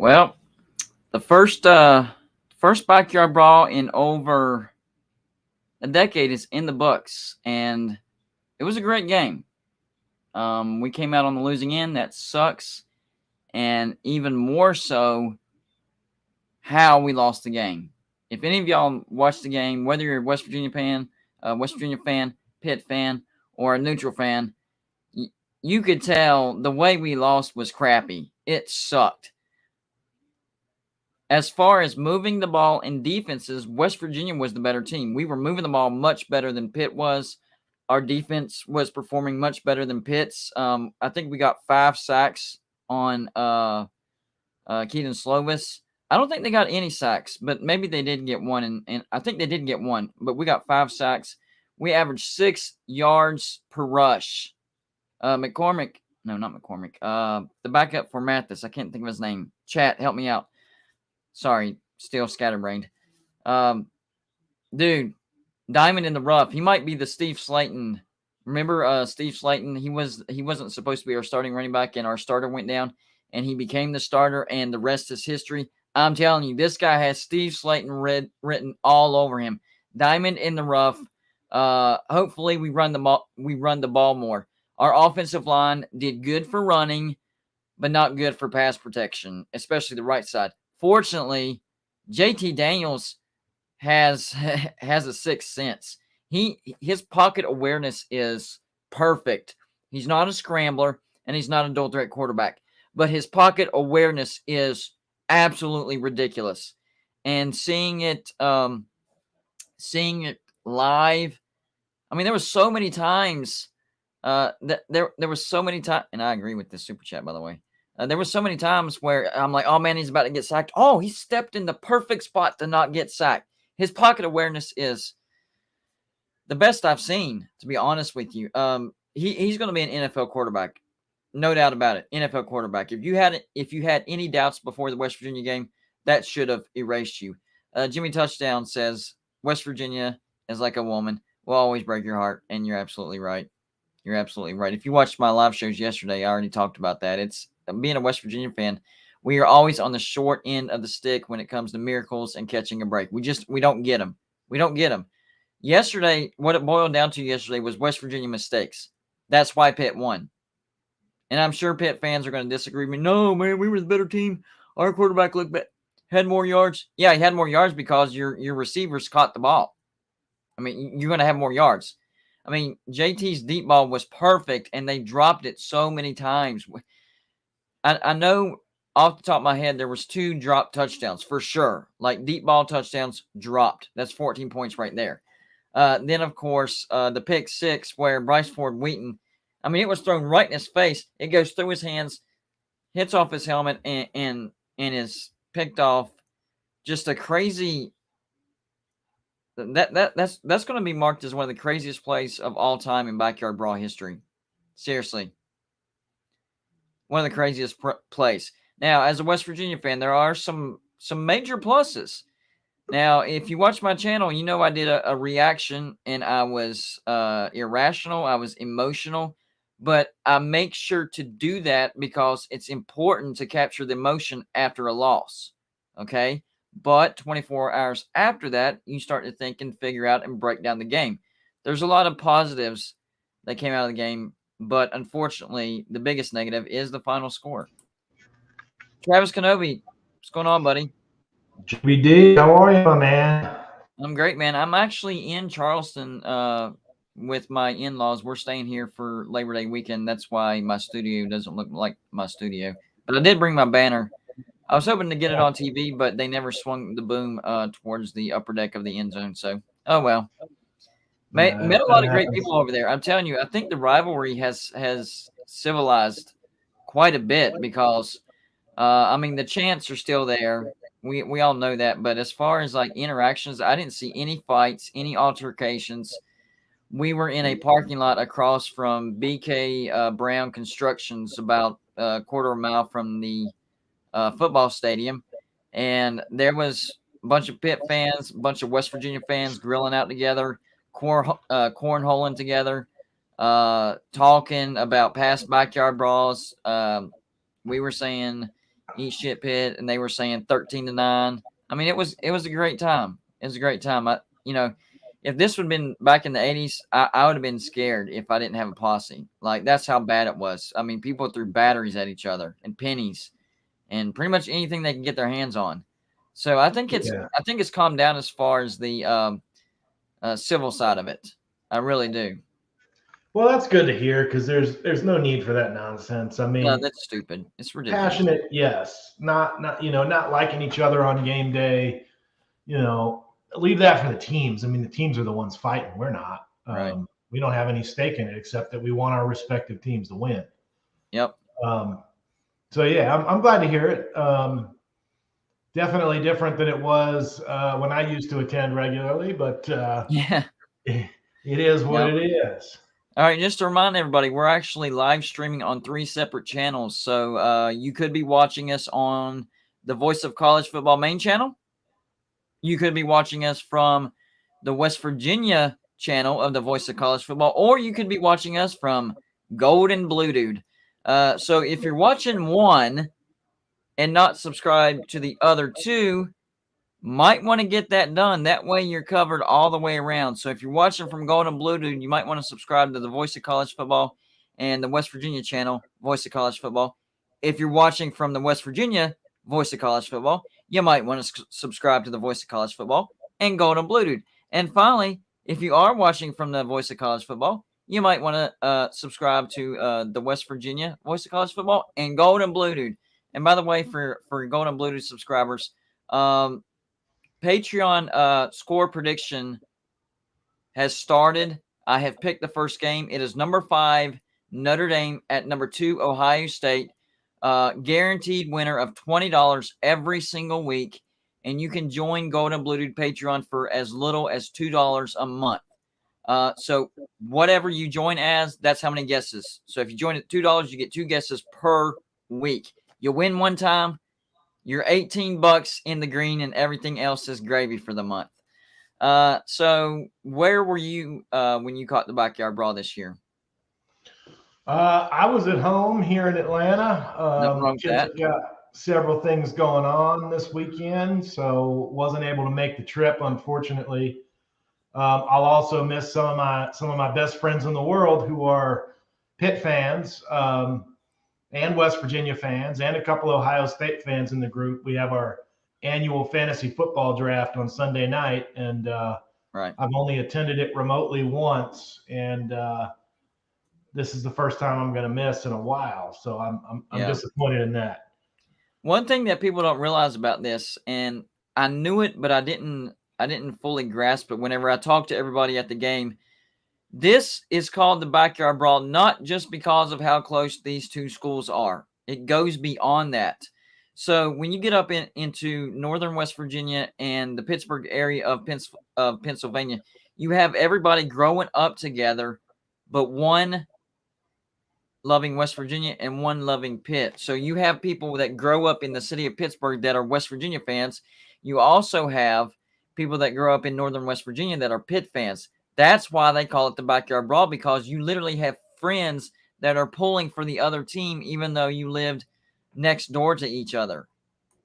Well, the first backyard brawl in over a decade is in the books, and it was a great game. We came out on the losing end. That sucks, and even more so, how we lost the game. If any of y'all watched the game, whether you're a West Virginia fan, Pitt fan, or a neutral fan, you could tell the way we lost was crappy. It sucked. As far as moving the ball in defenses, West Virginia was the better team. We were moving the ball much better than Pitt was. Our defense was performing much better than Pitt's. I think we got 5 sacks on Keaton Slovis. I don't think they got any sacks, but maybe they did get one, and I think they did get one, but we got 5 sacks. We averaged 6 yards per rush. McCormick, no, not McCormick. The backup for Mathis, I can't think of his name. Chat, help me out. Sorry, still scatterbrained. Dude, diamond in the rough. He might be the Steve Slayton. Remember Steve Slayton? He wasn't supposed to be our starting running back, and our starter went down, and he became the starter, and the rest is history. I'm telling you, this guy has Steve Slayton written all over him. Diamond in the rough. Hopefully we run the ball more. Our offensive line did good for running, but not good for pass protection, especially the right side. Fortunately, JT Daniels has a sixth sense. His pocket awareness is perfect. He's not a scrambler, and he's not a dual threat quarterback, but his pocket awareness is absolutely ridiculous. And seeing it live, I mean, there was so many times that there was so many times, and I agree with this super chat, by the way. There were so many times where I'm like, oh man, he's about to get sacked. Oh, he stepped in the perfect spot to not get sacked. His pocket awareness is the best I've seen, to be honest with you. He's going to be an NFL quarterback, no doubt about it. NFL quarterback. If you had any doubts before the West Virginia game, that should have erased you. Jimmy Touchdown says West Virginia is like a woman, will always break your heart, and you're absolutely right. You're absolutely right. If you watched my live shows yesterday, I already talked about that. It's being a West Virginia fan, we are always on the short end of the stick when it comes to miracles and catching a break. We don't get them. We don't get them. Yesterday, what it boiled down to yesterday was West Virginia mistakes. That's why Pitt won. And I'm sure Pitt fans are going to disagree with me. No, man, we were the better team. Our quarterback had more yards. Yeah, he had more yards because your receivers caught the ball. I mean, you're going to have more yards. I mean, JT's deep ball was perfect, and they dropped it so many times. I know off the top of my head there was 2 dropped touchdowns for sure. Like deep ball touchdowns dropped. That's 14 points right there. Then, of course, the pick 6 where Bryce Ford Wheaton, I mean, it was thrown right in his face. It goes through his hands, hits off his helmet, and is picked off. Just a crazy – that's going to be marked as one of the craziest plays of all time in backyard brawl history. Seriously. One of the craziest plays. Now, as a West Virginia fan, there are some major pluses. Now, if you watch my channel, you know I did a reaction, and I was irrational. I was emotional. But I make sure to do that because it's important to capture the emotion after a loss. Okay? But 24 hours after that, you start to think and figure out and break down the game. There's a lot of positives that came out of the game, but unfortunately, the biggest negative is the final score. Travis Kenobi, what's going on, buddy? GBD, how are you, my man? I'm great, man. I'm actually in Charleston with my in-laws. We're staying here for Labor Day weekend. That's why my studio doesn't look like my studio. But I did bring my banner. I was hoping to get it on TV, but they never swung the boom towards the upper deck of the end zone. So, oh well. Met a lot of great people over there. I'm telling you, I think the rivalry has civilized quite a bit because, I mean, the chants are still there. We all know that. But as far as like interactions, I didn't see any fights, any altercations. We were in a parking lot across from BK Brown Constructions, about a quarter of a mile from the football stadium, and there was a bunch of Pitt fans, a bunch of West Virginia fans grilling out together, cornholing together, talking about past backyard brawls. We were saying, eat shit pit, and they were saying 13-9. I mean, it was a great time. It was a great time. If this would have been back in the 80s, I would have been scared if I didn't have a posse. Like, that's how bad it was. I mean, people threw batteries at each other and pennies and pretty much anything they can get their hands on. So I think it's calmed down as far as the civil side of it. I really do. Well, that's good to hear because there's no need for that nonsense. I No, mean, that's stupid. It's ridiculous. passionate, yes. Not not liking each other on game day. Leave that for the teams. I mean, the teams are the ones fighting. We're not. Right. We don't have any stake in it except that we want our respective teams to win. Yep. So yeah, I'm glad to hear it. Definitely different than it was when I used to attend regularly, but Yeah. it is what it is. All right, just to remind everybody, we're actually live streaming on 3 separate channels. So you could be watching us on the Voice of College Football main channel. You could be watching us from the West Virginia channel of the Voice of College Football, or you could be watching us from Gold and Blue Dude. So if you're watching one and not subscribed to the other two, might want to get that done. That way you're covered all the way around. So if you're watching from Gold and Blue Dude, you might want to subscribe to the Voice of College Football and the West Virginia channel, Voice of College Football. If you're watching from the West Virginia Voice of College Football, you might want to subscribe to the Voice of College Football and Gold and Blue Dude. And finally, if you are watching from the Voice of College Football, you might want to subscribe to the West Virginia Voice of College Football and Gold and Blue Dude. And by the way, for Gold and Blue Dude subscribers, Patreon score prediction has started. I have picked the first game. It is number 5, Notre Dame, at number 2, Ohio State. Guaranteed winner of $20 every single week. And you can join Gold and Blue Dude Patreon for as little as $2 a month. So whatever you join as, that's how many guesses. So if you join at $2, you get 2 guesses per week. You win one time, you're $18 in the green, and everything else is gravy for the month. So where were you when you caught the Backyard Brawl this year? I was at home here in Atlanta. Kids have got several things going on this weekend, so wasn't able to make the trip, unfortunately. I'll also miss some of my best friends in the world who are Pitt fans and West Virginia fans, and a couple of Ohio State fans in the group. We have our annual fantasy football draft on Sunday night, and I've only attended it remotely once, and this is the first time I'm going to miss in a while. So I'm disappointed in that. One thing that people don't realize about this, and I knew it, but I didn't fully grasp it whenever I talked to everybody at the game. This is called the Backyard Brawl, not just because of how close these two schools are. It goes beyond that. So when you get up into northern West Virginia and the Pittsburgh area of Pennsylvania, you have everybody growing up together, but one loving West Virginia and one loving Pitt. So you have people that grow up in the city of Pittsburgh that are West Virginia fans. You also have people that grow up in northern West Virginia that are Pitt fans. That's why they call it the Backyard Brawl, because you literally have friends that are pulling for the other team, even though you lived next door to each other.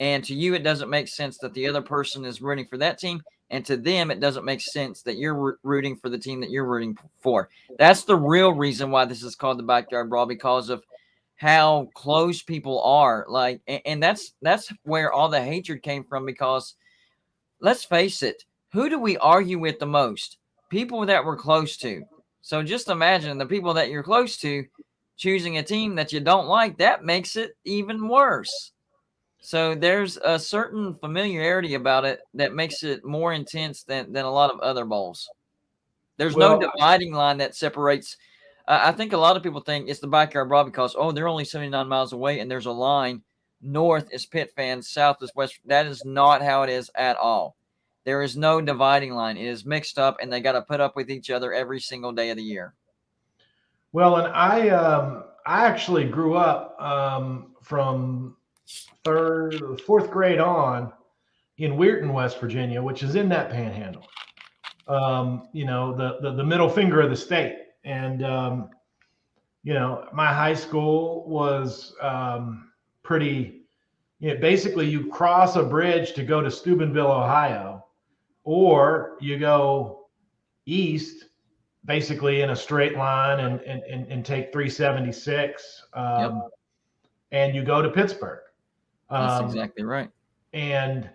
And to you, it doesn't make sense that the other person is rooting for that team. And to them, it doesn't make sense that you're rooting for the team that you're rooting for. That's the real reason why this is called the Backyard Brawl, because of how close people are. Like, and that's where all the hatred came from, because let's face it, who do we argue with the most? People that we're close to. So just imagine the people that you're close to choosing a team that you don't like. That makes it even worse. So there's a certain familiarity about it that makes it more intense than a lot of other bowls. There's no dividing line that separates. I think a lot of people think it's the Backyard Brawl because, they're only 79 miles away and there's a line. North is Pitt fans, south is West. That is not how it is at all. There is no dividing line. It is mixed up, and they got to put up with each other every single day of the year. Well, and I actually grew up from 4th grade on in Weirton, West Virginia, which is in that panhandle. The middle finger of the state. And my high school was pretty basically you cross a bridge to go to Steubenville, Ohio, or you go east, basically in a straight line and take 376, and you go to Pittsburgh. That's exactly right. And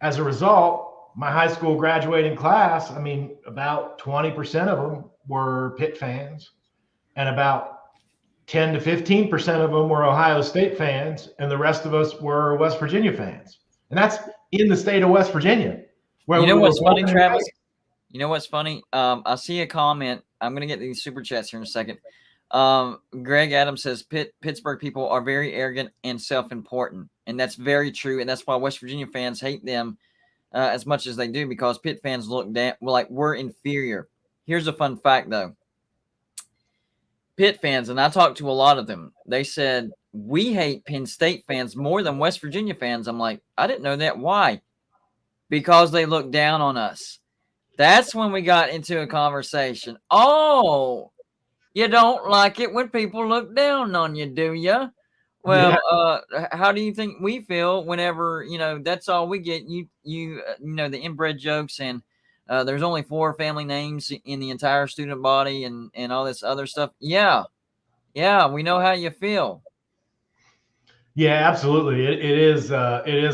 as a result, my high school graduating class, I mean, about 20% of them were Pitt fans, and about 10 to 15% of them were Ohio State fans, and the rest of us were West Virginia fans. And that's in the state of West Virginia, where You know we were what's funny, born and Travis? raised. You know what's funny? I see a comment. I'm going to get these super chats here in a second. Greg Adams says Pittsburgh people are very arrogant and self-important, and that's very true. And that's why West Virginia fans hate them as much as they do, because Pitt fans look down, like we're inferior. Here's a fun fact, though. Pitt fans, and I talked to a lot of them, they said, we hate Penn State fans more than West Virginia fans. I'm like, I didn't know that. Why? Because they look down on us. That's when we got into a conversation. Oh, you don't like it when people look down on you, do you? Well, how do you think we feel whenever, that's all we get? The inbred jokes, and there's only 4 family names in the entire student body and all this other stuff. Yeah, we know how you feel. Yeah, absolutely. It is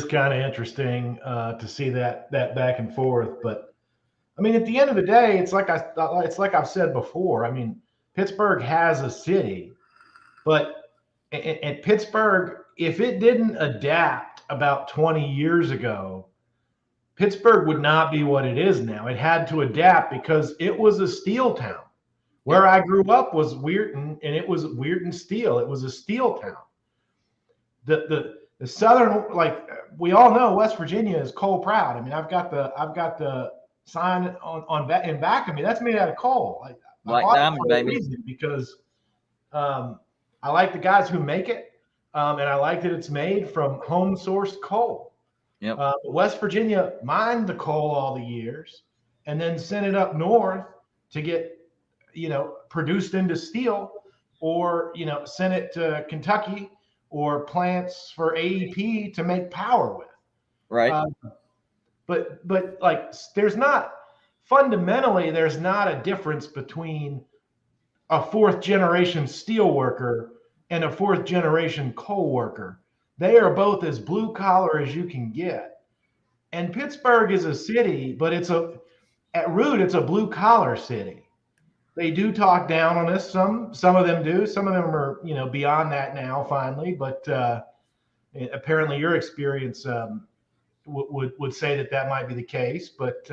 kind of interesting to see that back and forth. But I mean, at the end of the day, it's like I've said before. I mean, Pittsburgh has a city, but at Pittsburgh, if it didn't adapt about 20 years ago, Pittsburgh would not be what it is now. It had to adapt because it was a steel town. Where I grew up was Weirton, and it was Weirton Steel. It was a steel town. The southern, like we all know, West Virginia is coal proud. I mean, I've got the sign on in back of me. That's made out of coal. Black diamond, baby. Because I like the guys who make it, and I like that it's made from home sourced coal. Yep. West Virginia mined the coal all the years, and then sent it up north to get produced into steel, or sent it to Kentucky or plants for AEP to make power with. Right. But like there's not a difference between a 4th generation steel worker and a 4th generation coal worker. They are both as blue collar as you can get. And Pittsburgh is a city, but at root, it's a blue collar city. They do talk down on us. Some of them do. Some of them are, beyond that now, finally. But apparently, your experience would say that might be the case. But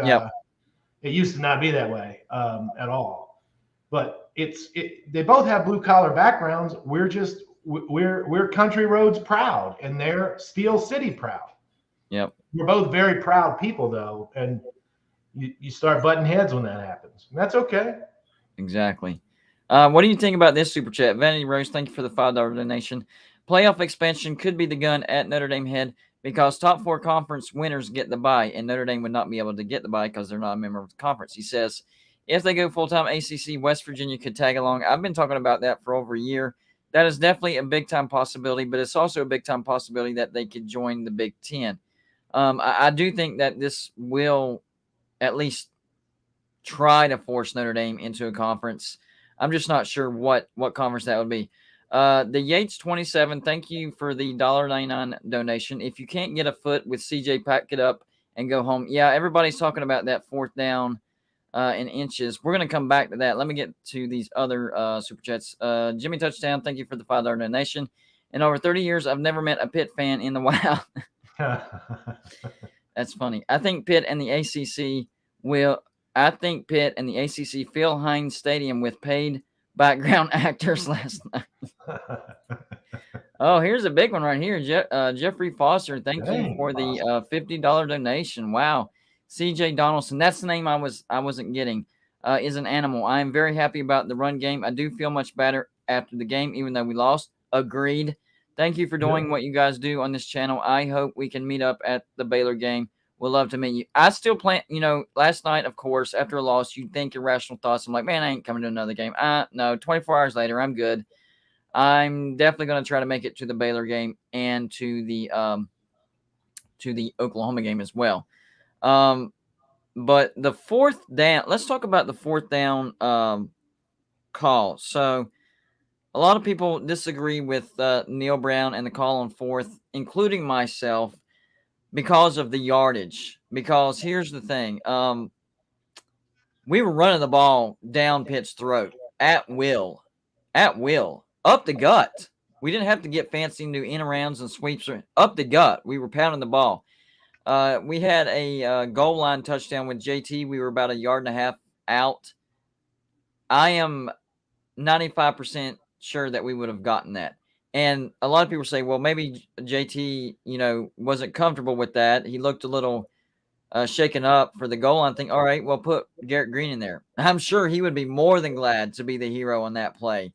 it used to not be that way at all. But they both have blue collar backgrounds. We're country roads proud, and they're Steel City proud. Yep. We're both very proud people, though, and you start butting heads when that happens. And that's okay. Exactly. What do you think about this super chat? Vanity Rose, thank you for the $5 donation. Playoff expansion could be the gun at Notre Dame head because top 4 conference winners get the bye, and Notre Dame would not be able to get the bye because they're not a member of the conference. He says, if they go full-time ACC, West Virginia could tag along. I've been talking about that for over a year. That is definitely a big-time possibility, but it's also a big-time possibility that they could join the Big Ten. I do think that this will at least try to force Notre Dame into a conference. I'm just not sure what conference that would be. The Yates 27, thank you for the $1.99 donation. If you can't get a foot with CJ, pack it up and go home. Yeah, everybody's talking about that 4th down in inches. We're going to come back to that. Let me get to these other super chats. Jimmy Touchdown, thank you for the $5 donation. In over 30 years, I've never met a Pitt fan in the wild. That's funny. I think Pitt and the ACC fill Heinz Stadium with paid background actors last night. Oh, here's a big one right here. Jeffrey Foster, thank you for the $50 donation. Wow. CJ Donaldson, that's the name I wasn't getting, is an animal. I am very happy about the run game. I do feel much better after the game, even though we lost. Agreed. Thank you for doing what you guys do on this channel. I hope we can meet up at the Baylor game. We'll love to meet you. I still plan, last night, of course, after a loss, you'd think irrational thoughts. I'm like, man, I ain't coming to another game. No, 24 hours later, I'm good. I'm definitely going to try to make it to the Baylor game and to the Oklahoma game as well. But the fourth down, let's talk about the fourth down call. So a lot of people disagree with Neil Brown and the call on fourth, including myself, because of the yardage. Because here's the thing. We were running the ball down Pitt's throat at will, up the gut. We didn't have to get fancy and do in arounds and sweeps. Up the gut. We were pounding the ball. We had a goal line touchdown with JT. We were about a yard and a half out. I am 95% sure that we would have gotten that. And a lot of people say, well, maybe JT, wasn't comfortable with that. He looked a little shaken up for the goal line thing. All right, well, put Garrett Green in there. I'm sure he would be more than glad to be the hero on that play.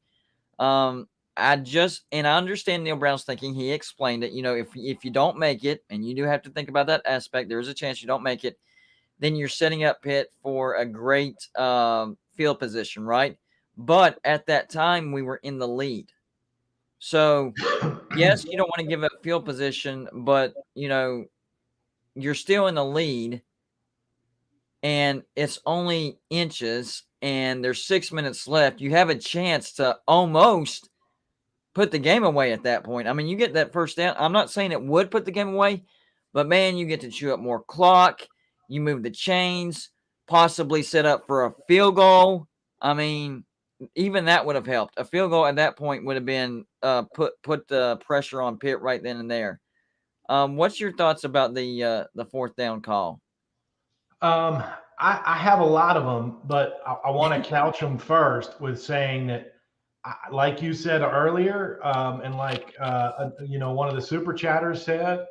I understand Neil Brown's thinking. He explained it. If you don't make it, and you do have to think about that aspect, there's a chance you don't make it, then you're setting up Pitt for a great field position, right? But at that time, we were in the lead. So, yes, you don't want to give up field position, but, you're still in the lead, and it's only inches, and there's 6 minutes left. You have a chance to almost put the game away at that point. I mean, you get that first down. I'm not saying it would put the game away, but, man, you get to chew up more clock. You move the chains, possibly set up for a field goal. I mean, even that would have helped. A field goal at that point would have been put the pressure on Pitt right then and there. What's your thoughts about the fourth down call? I have a lot of them, but I want to couch them first with saying that, like you said earlier, and like one of the super chatters said,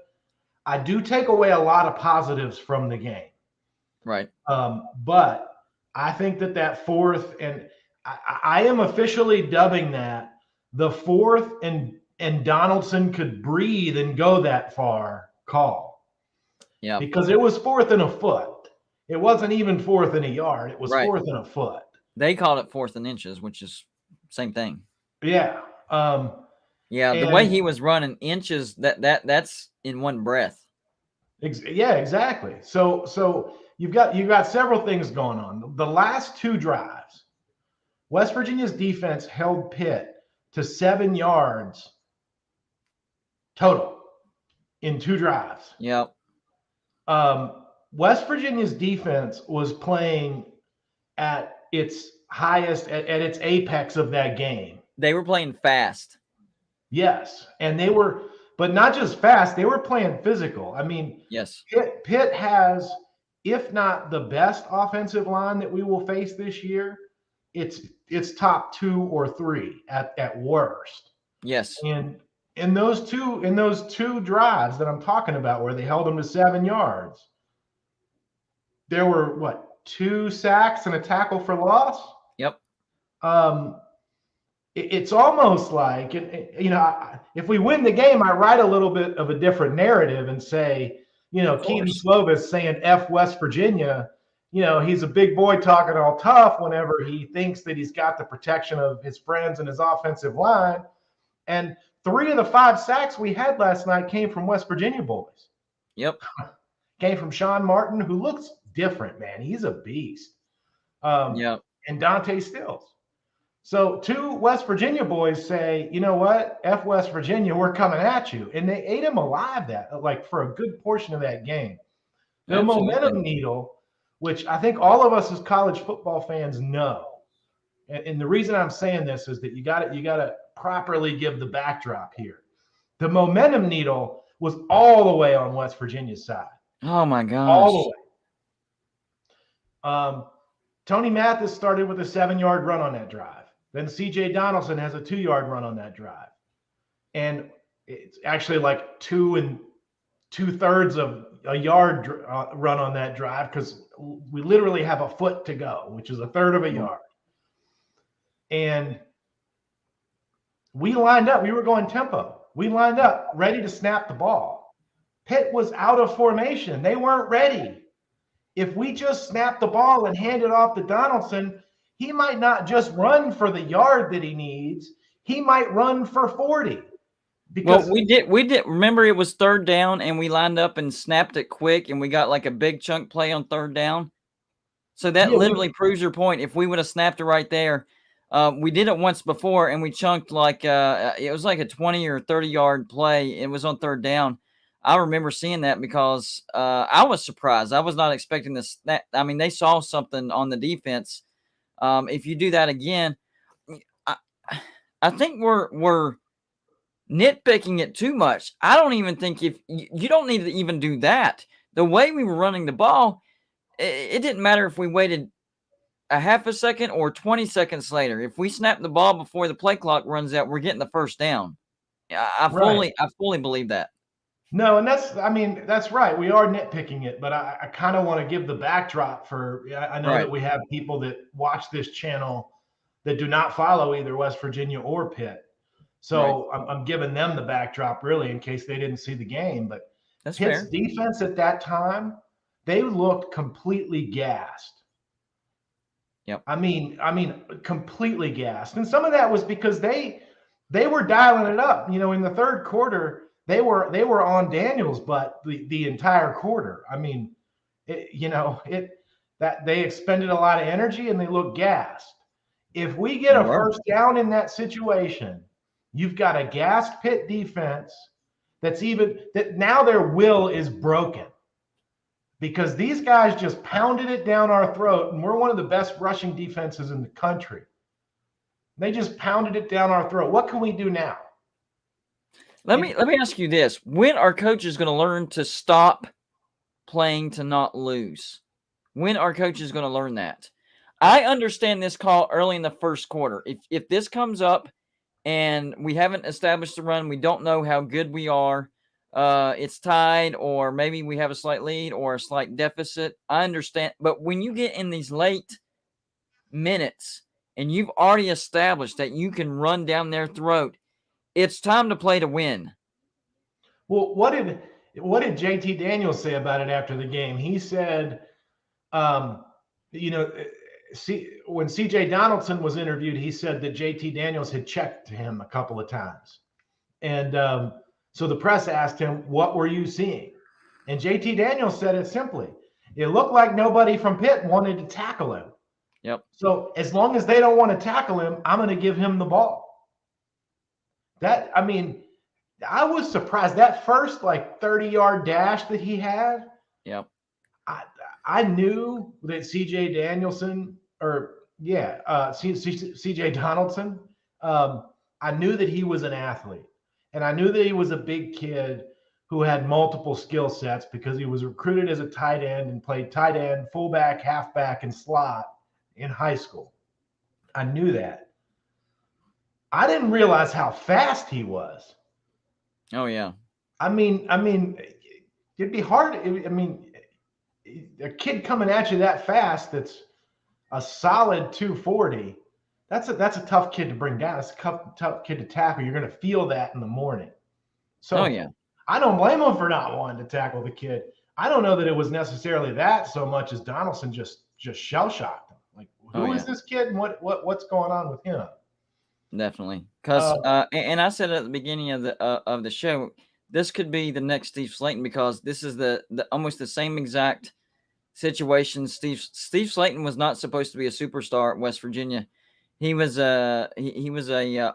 I do take away a lot of positives from the game. Right. But I think that fourth, and I am officially dubbing that the fourth and Donaldson could breathe and go that far call. Yeah. Because it was fourth and a foot. It wasn't even fourth and a yard. It was right. Fourth and a foot. They called it fourth and inches, which is same thing. Yeah. The way he was running inches, that's in one breath. Yeah, exactly. So you've got several things going on. The last two drives, West Virginia's defense held Pitt to 7 yards total in 2 drives. Yep. West Virginia's defense was playing at its highest, at its apex of that game. They were playing fast. Yes, and they were, but not just fast, they were playing physical. I mean, yes, Pitt has, if not the best offensive line that we will face this year, it's top 2 or 3 at worst. Yes. And in those two drives that I'm talking about where they held them to 7 yards, there were 2 sacks and a tackle for loss? Yep. It's almost like, if we win the game, I write a little bit of a different narrative and say, Keaton Slovis saying F West Virginia, he's a big boy talking all tough whenever he thinks that he's got the protection of his friends and his offensive line. And 3 of the 5 sacks we had last night came from West Virginia boys. Yep. Came from Sean Martin, who looks different, man. He's a beast. Yep. And Dante Stills. So 2 West Virginia boys say, you know what? F West Virginia, we're coming at you. And they ate him alive for a good portion of that game. The momentum needle, which I think all of us as college football fans know. And the reason I'm saying this is that you got to properly give the backdrop here. The momentum needle was all the way on West Virginia's side. Oh my gosh. All the way. Tony Mathis started with a 7-yard run on that drive. Then C.J. Donaldson has a 2-yard run on that drive. And it's actually like 2 2/3 of a yard run on that drive because we literally have a foot to go, which is a third of a yard. And we lined up. We were going tempo. We lined up ready to snap the ball. Pitt was out of formation. They weren't ready. If we just snap the ball and hand it off to Donaldson, he might not just run for the yard that he needs. he might run for 40. Well, we did. Remember, it was third down, and we lined up and snapped it quick, and we got like a big chunk play on third down. So that literally proves your point. If we would have snapped it right there, we did it once before, and we chunked like it was like a 20 or 30-yard play. It was on third down. I remember seeing that because I was surprised. I was not expecting this. I mean, they saw something on the defense. If you do that again, I think we're nitpicking it too much. I don't even think if you don't need to even do that. The way we were running the ball, it didn't matter if we waited a half a second or 20 seconds later. If we snap the ball before the play clock runs out, we're getting the first down. I fully believe that. No, and that's right. We are nitpicking it, but I kind of want to give the backdrop for, I know that we have people that watch this channel that do not follow either West Virginia or Pitt. So I'm giving them the backdrop really in case they didn't see the game. But that's Pitt's fair. defense at that time, they looked completely gassed. Yep. I mean, completely gassed. And some of that was because they were dialing it up. You know, in the third quarter, they were on Daniels' butt the entire quarter. I mean, that they expended a lot of energy and they looked gassed. If we get a first down in that situation, you've got a gassed Pitt defense that now their will is broken because these guys just pounded it down our throat, and we're one of the best rushing defenses in the country. They just pounded it down our throat. What can we do now? Let me ask you this. When are coaches going to learn to stop playing to not lose? When are coaches going to learn that? I understand this call early in the first quarter. If this comes up and we haven't established the run, we don't know how good we are, it's tied, or maybe we have a slight lead or a slight deficit. I understand. But when you get in these late minutes and you've already established that you can run down their throat, it's time to play to win. Well, what did JT Daniels say about it after the game? He said, when CJ Donaldson was interviewed, he said that JT Daniels had checked him a couple of times. And so the press asked him, what were you seeing? And JT Daniels said it simply. It looked like nobody from Pitt wanted to tackle him. Yep. So as long as they don't want to tackle him, I'm going to give him the ball. I was surprised. That first 30-yard dash that he had. Yep. I knew that CJ Donaldson. I knew that he was an athlete, and I knew that he was a big kid who had multiple skill sets because he was recruited as a tight end and played tight end, fullback, halfback, and slot in high school. I knew that. I didn't realize how fast he was. Oh yeah. I mean, it'd be hard. A kid coming at you that fast, that's a solid 240. That's a tough kid to bring down. That's a tough kid to tackle. You're going to feel that in the morning. So I don't blame him for not wanting to tackle the kid. I don't know that it was necessarily that so much as Donaldson just shell shocked him. Like, who is this kid and what's going on with him? Definitely, because and I said at the beginning of the show, this could be the next Steve Slaton because this is the almost the same exact situation. Steve Slaton was not supposed to be a superstar at West Virginia. He was a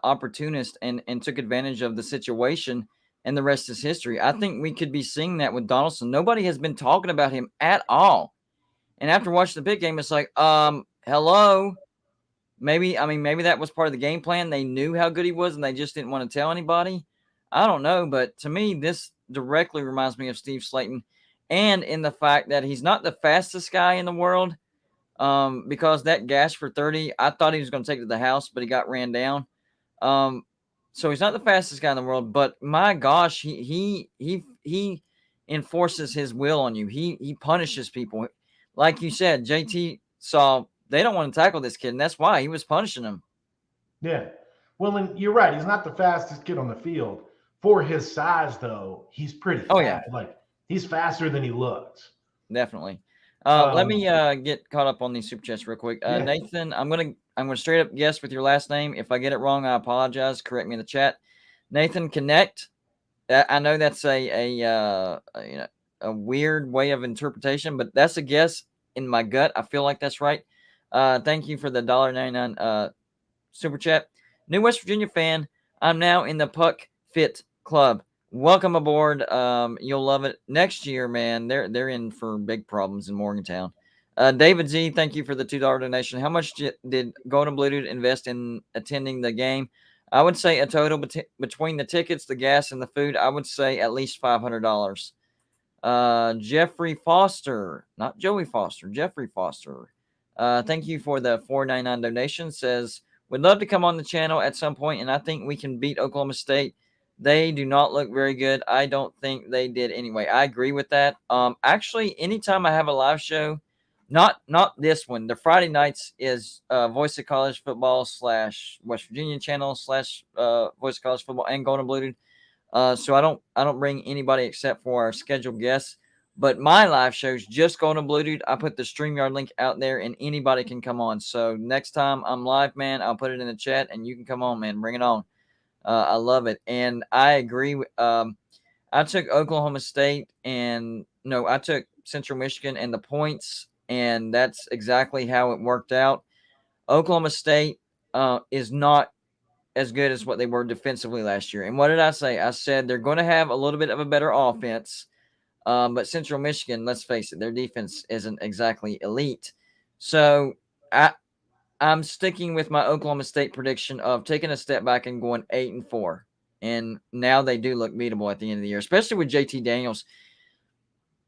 opportunist and took advantage of the situation, and the rest is history. I think we could be seeing that with Donaldson. Nobody has been talking about him at all, and after watching the big game, it's like, hello. Maybe that was part of the game plan. They knew how good he was, and they just didn't want to tell anybody. I don't know, but to me, this directly reminds me of Steve Slaton, and in the fact that he's not the fastest guy in the world, because that gash for 30, I thought he was going to take it to the house, but he got ran down. So he's not the fastest guy in the world, but my gosh, he enforces his will on you. He punishes people. Like you said, JT saw they don't want to tackle this kid, and that's why he was punishing him. Yeah. Well, and you're right. He's not the fastest kid on the field. For his size, though, he's pretty fast. Oh, yeah. He's faster than he looks. Definitely. Let me get caught up on these super chats real quick. Nathan, I'm I'm going to straight up guess with your last name. If I get it wrong, I apologize. Correct me in the chat. Nathan Connect. I know that's a weird way of interpretation, but that's a guess in my gut. I feel like that's right. Thank you for the $1.99 super chat. New West Virginia fan. I'm now in the Puck Fit Club. Welcome aboard. You'll love it next year, man. They're in for big problems in Morgantown. David Z, thank you for the $2 donation. How much did Golden Blue Dude invest in attending the game? I would say a total between the tickets, the gas, and the food. I would say at least $500. Jeffrey Foster, not Joey Foster, Jeffrey Foster. Thank you for the $4.99 donation. Says, would love to come on the channel at some point, and I think we can beat Oklahoma State. They do not look very good. I don't think they did anyway. I agree with that. Actually, anytime I have a live show, not this one. The Friday nights is Voice of College Football / West Virginia channel / Voice of College Football and Golden Blue Dude. So I don't bring anybody except for our scheduled guests. But my live shows just Golden Blue Dude. I put the StreamYard link out there, and anybody can come on. So next time I'm live, man, I'll put it in the chat, and you can come on, man. Bring it on. I love it. And I agree. I took Oklahoma State I took Central Michigan and the points, and that's exactly how it worked out. Oklahoma State is not as good as what they were defensively last year. And what did I say? I said they're going to have a little bit of a better offense. But Central Michigan, let's face it, their defense isn't exactly elite. So I'm sticking with my Oklahoma State prediction of taking a step back and going 8-4. And now they do look beatable at the end of the year, especially with JT Daniels.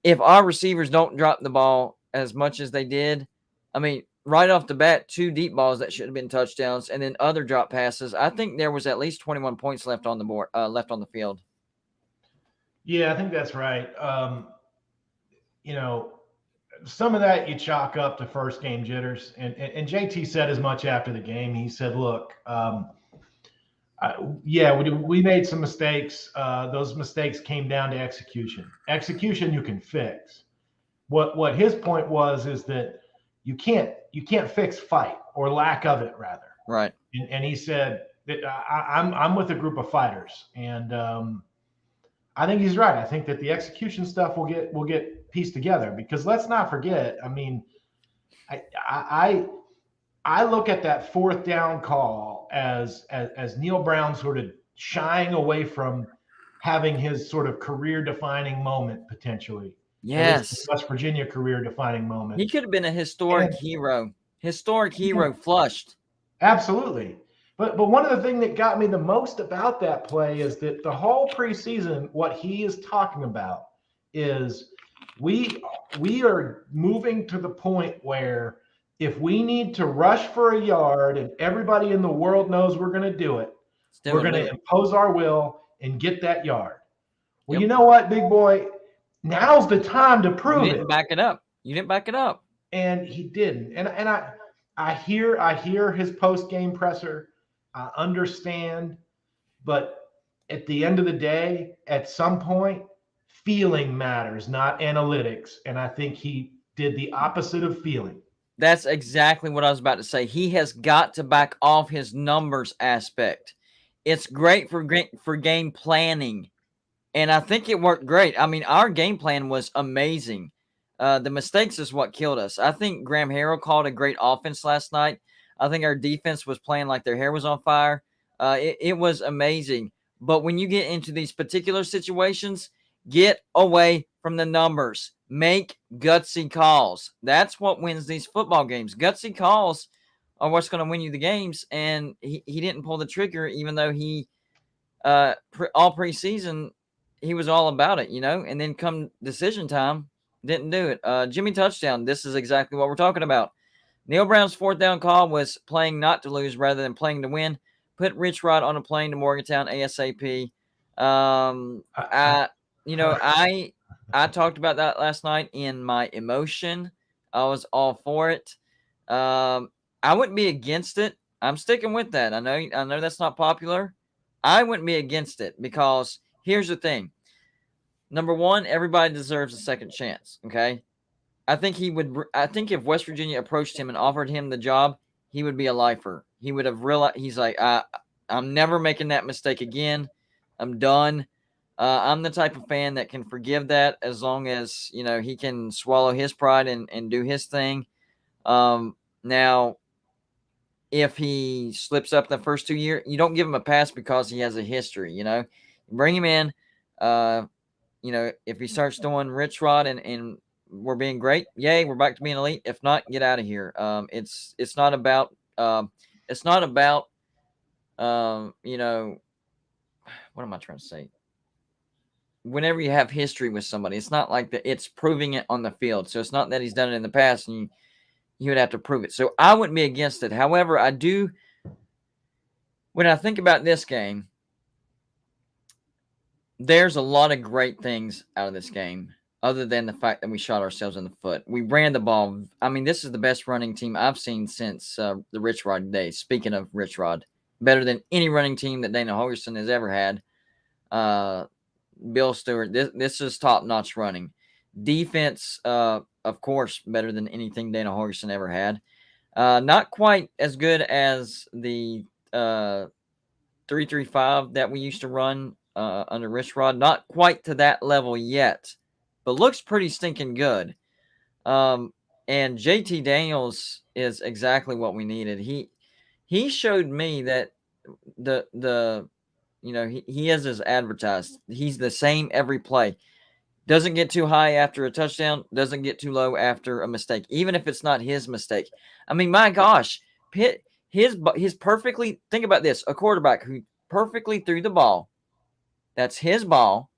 If our receivers don't drop the ball as much as they did, I mean, right off the bat, 2 deep balls that should have been touchdowns, and then other drop passes. I think there was at least 21 points left on the board, left on the field. Yeah, I think that's right. Some of that you chalk up to first game jitters, and JT said as much after the game. He said, "Look, we made some mistakes. Those mistakes came down to execution. Execution you can fix. What his point was is that you can't fix fight or lack of it, rather. Right. And he said that I'm with a group of fighters, and I think he's right. I think that the execution stuff will get pieced together, because let's not forget. I mean, I look at that 4th down call as Neil Brown sort of shying away from having his sort of career defining moment potentially. Yes, West Virginia career defining moment. He could have been a historic hero. Historic hero, flushed. Absolutely. But one of the things that got me the most about that play is that the whole preseason, what he is talking about is we are moving to the point where if we need to rush for a yard and everybody in the world knows we're going to do it, we're going to impose our will and get that yard. Well, You know what, big boy? Now's the time to prove it. You didn't back it up. And he didn't. And I hear his post-game presser. I understand, but at the end of the day, at some point, feeling matters, not analytics. And I think he did the opposite of feeling. That's exactly what I was about to say. He has got to back off his numbers aspect. It's great for game planning, and I think it worked great. I mean, our game plan was amazing. The mistakes is what killed us. I think Graham Harrell called a great offense last night. I think our defense was playing like their hair was on fire. It was amazing. But when you get into these particular situations, get away from the numbers. Make gutsy calls. That's what wins these football games. Gutsy calls are what's going to win you the games. And he didn't pull the trigger, even though he all preseason he was all about it, And then come decision time, didn't do it. Jimmy touchdown. This is exactly what we're talking about. Neil Brown's 4th down call was playing not to lose rather than playing to win. Put Rich Rod on a plane to Morgantown ASAP. I talked about that last night in my emotion. I was all for it. I wouldn't be against it. I'm sticking with that. I know that's not popular. I wouldn't be against it because here's the thing. Number one, everybody deserves a second chance. Okay. I think if West Virginia approached him and offered him the job, he would be a lifer. He would have realized, he's like, I'm never making that mistake again. I'm done. I'm the type of fan that can forgive that as long as, he can swallow his pride and do his thing. Now, if he slips up the first 2 years, you don't give him a pass because he has a history, You bring him in. If he starts doing Rich Rod and we're being great, yay, we're back to being elite. If not, get out of here. It's not about what am I trying to say? Whenever you have history with somebody, it's not like that. It's proving it on the field. So it's not that he's done it in the past and you would have to prove it. So I wouldn't be against it. However, I do, when I think about this game, there's a lot of great things out of this game, other than the fact that we shot ourselves in the foot. We ran the ball. I mean, this is the best running team I've seen since the Rich Rod days. Speaking of Rich Rod, better than any running team that Dana Holgerson has ever had. Bill Stewart, this is top-notch running. Defense, of course, better than anything Dana Holgerson ever had. Not quite as good as the 3-3-5 that we used to run under Rich Rod. Not quite to that level yet, but looks pretty stinking good. And JT Daniels is exactly what we needed. He showed me that he is as advertised. He's the same every play. Doesn't get too high after a touchdown. Doesn't get too low after a mistake, even if it's not his mistake. I mean, my gosh, Pitt, his perfectly, think about this, a quarterback who perfectly threw the ball. That's his ball,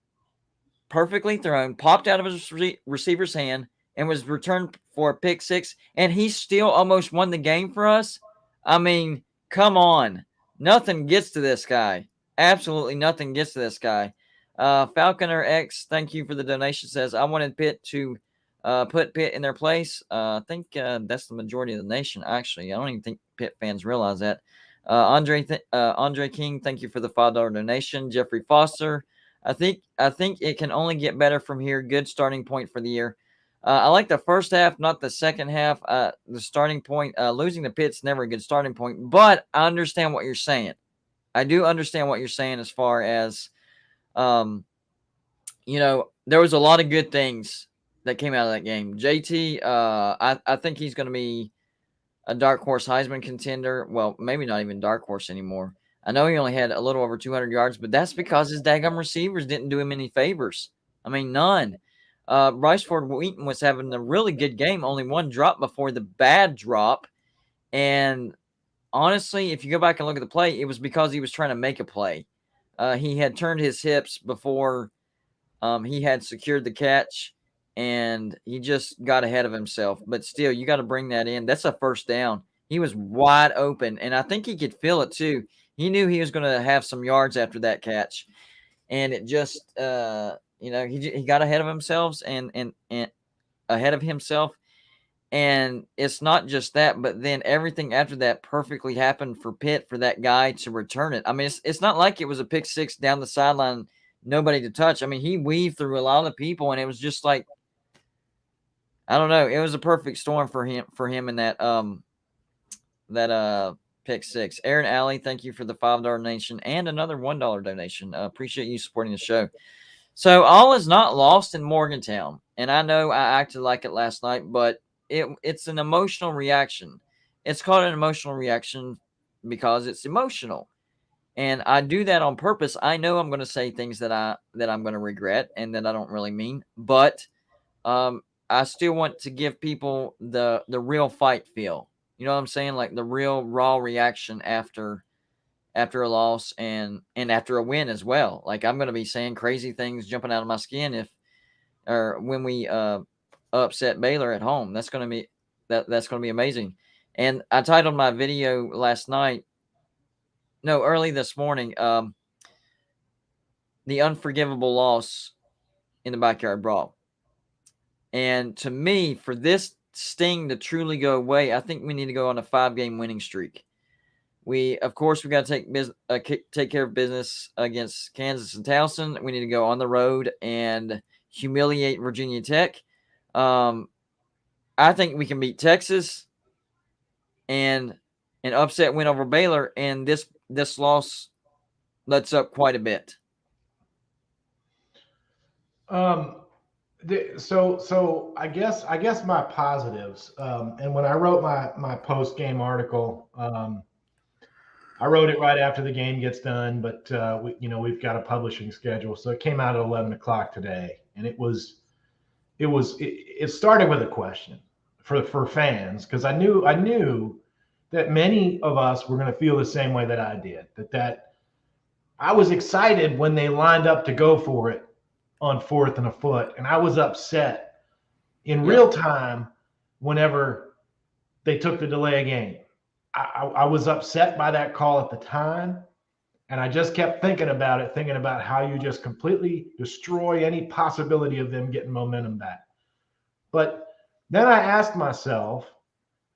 perfectly thrown, popped out of his receiver's hand, and was returned for a pick six, and he still almost won the game for us. I mean, come on. Nothing gets to this guy. Absolutely nothing gets to this guy. Falconer X, thank you for the donation, says, I wanted Pitt to put Pitt in their place. I think that's the majority of the nation, actually. I don't even think Pitt fans realize that. Andre King, thank you for the $5 donation. Jeffrey Foster, I think it can only get better from here. Good starting point for the year. I like the first half, not the second half. The starting point, losing to Pitt's never a good starting point, but I understand what you're saying. I do understand what you're saying as far as, there was a lot of good things that came out of that game. JT, I think he's going to be a dark horse Heisman contender. Well, maybe not even dark horse anymore. I know he only had a little over 200 yards, but that's because his daggum receivers didn't do him any favors. I mean, none. Bryce Ford Wheaton was having a really good game, only one drop before the bad drop. And honestly, if you go back and look at the play, it was because he was trying to make a play. He had turned his hips before he had secured the catch, and he just got ahead of himself. But still, you got to bring that in. That's a first down. He was wide open, and I think he could feel it too. He knew he was going to have some yards after that catch, and it just, he got ahead of himself and ahead of himself. And it's not just that, but then everything after that perfectly happened for Pitt, for that guy to return it. I mean, it's not like it was a pick six down the sideline, nobody to touch. I mean, he weaved through a lot of people, and it was just like, I don't know. It was a perfect storm for him in that pick six. Aaron Alley, thank you for the $5 donation and another $1 donation. Appreciate you supporting the show. So all is not lost in Morgantown, and I know I acted like it last night, but it's an emotional reaction. It's called an emotional reaction because it's emotional. And I do that on purpose. I know I'm going to say things that I'm going to regret and that I don't really mean, but I still want to give people the real fight feel. You know what I'm saying? Like the real raw reaction after a loss and after a win as well. Like I'm going to be saying crazy things, jumping out of my skin when we upset Baylor at home. That's going to be amazing. And I titled my video early this morning, The Unforgivable Loss in the Backyard Brawl. And to me, for this sting to truly go away, I think we need to go on a 5-game winning streak. Of course, we got to take care of business against Kansas and Towson. We need to go on the road and humiliate Virginia Tech. I think we can beat Texas, and an upset win over Baylor, and this loss lets up quite a bit. So I guess my positives, and when I wrote my post game article, I wrote it right after the game gets done, but we've got a publishing schedule, so it came out at 11 o'clock today, and it started with a question for fans, because I knew that many of us were going to feel the same way that I did. That I was excited when they lined up to go for it on 4th and a foot, and I was upset in real time whenever they took the delay of game. I was upset by that call at the time, and I just kept thinking about how you just completely destroy any possibility of them getting momentum back. But then I asked myself,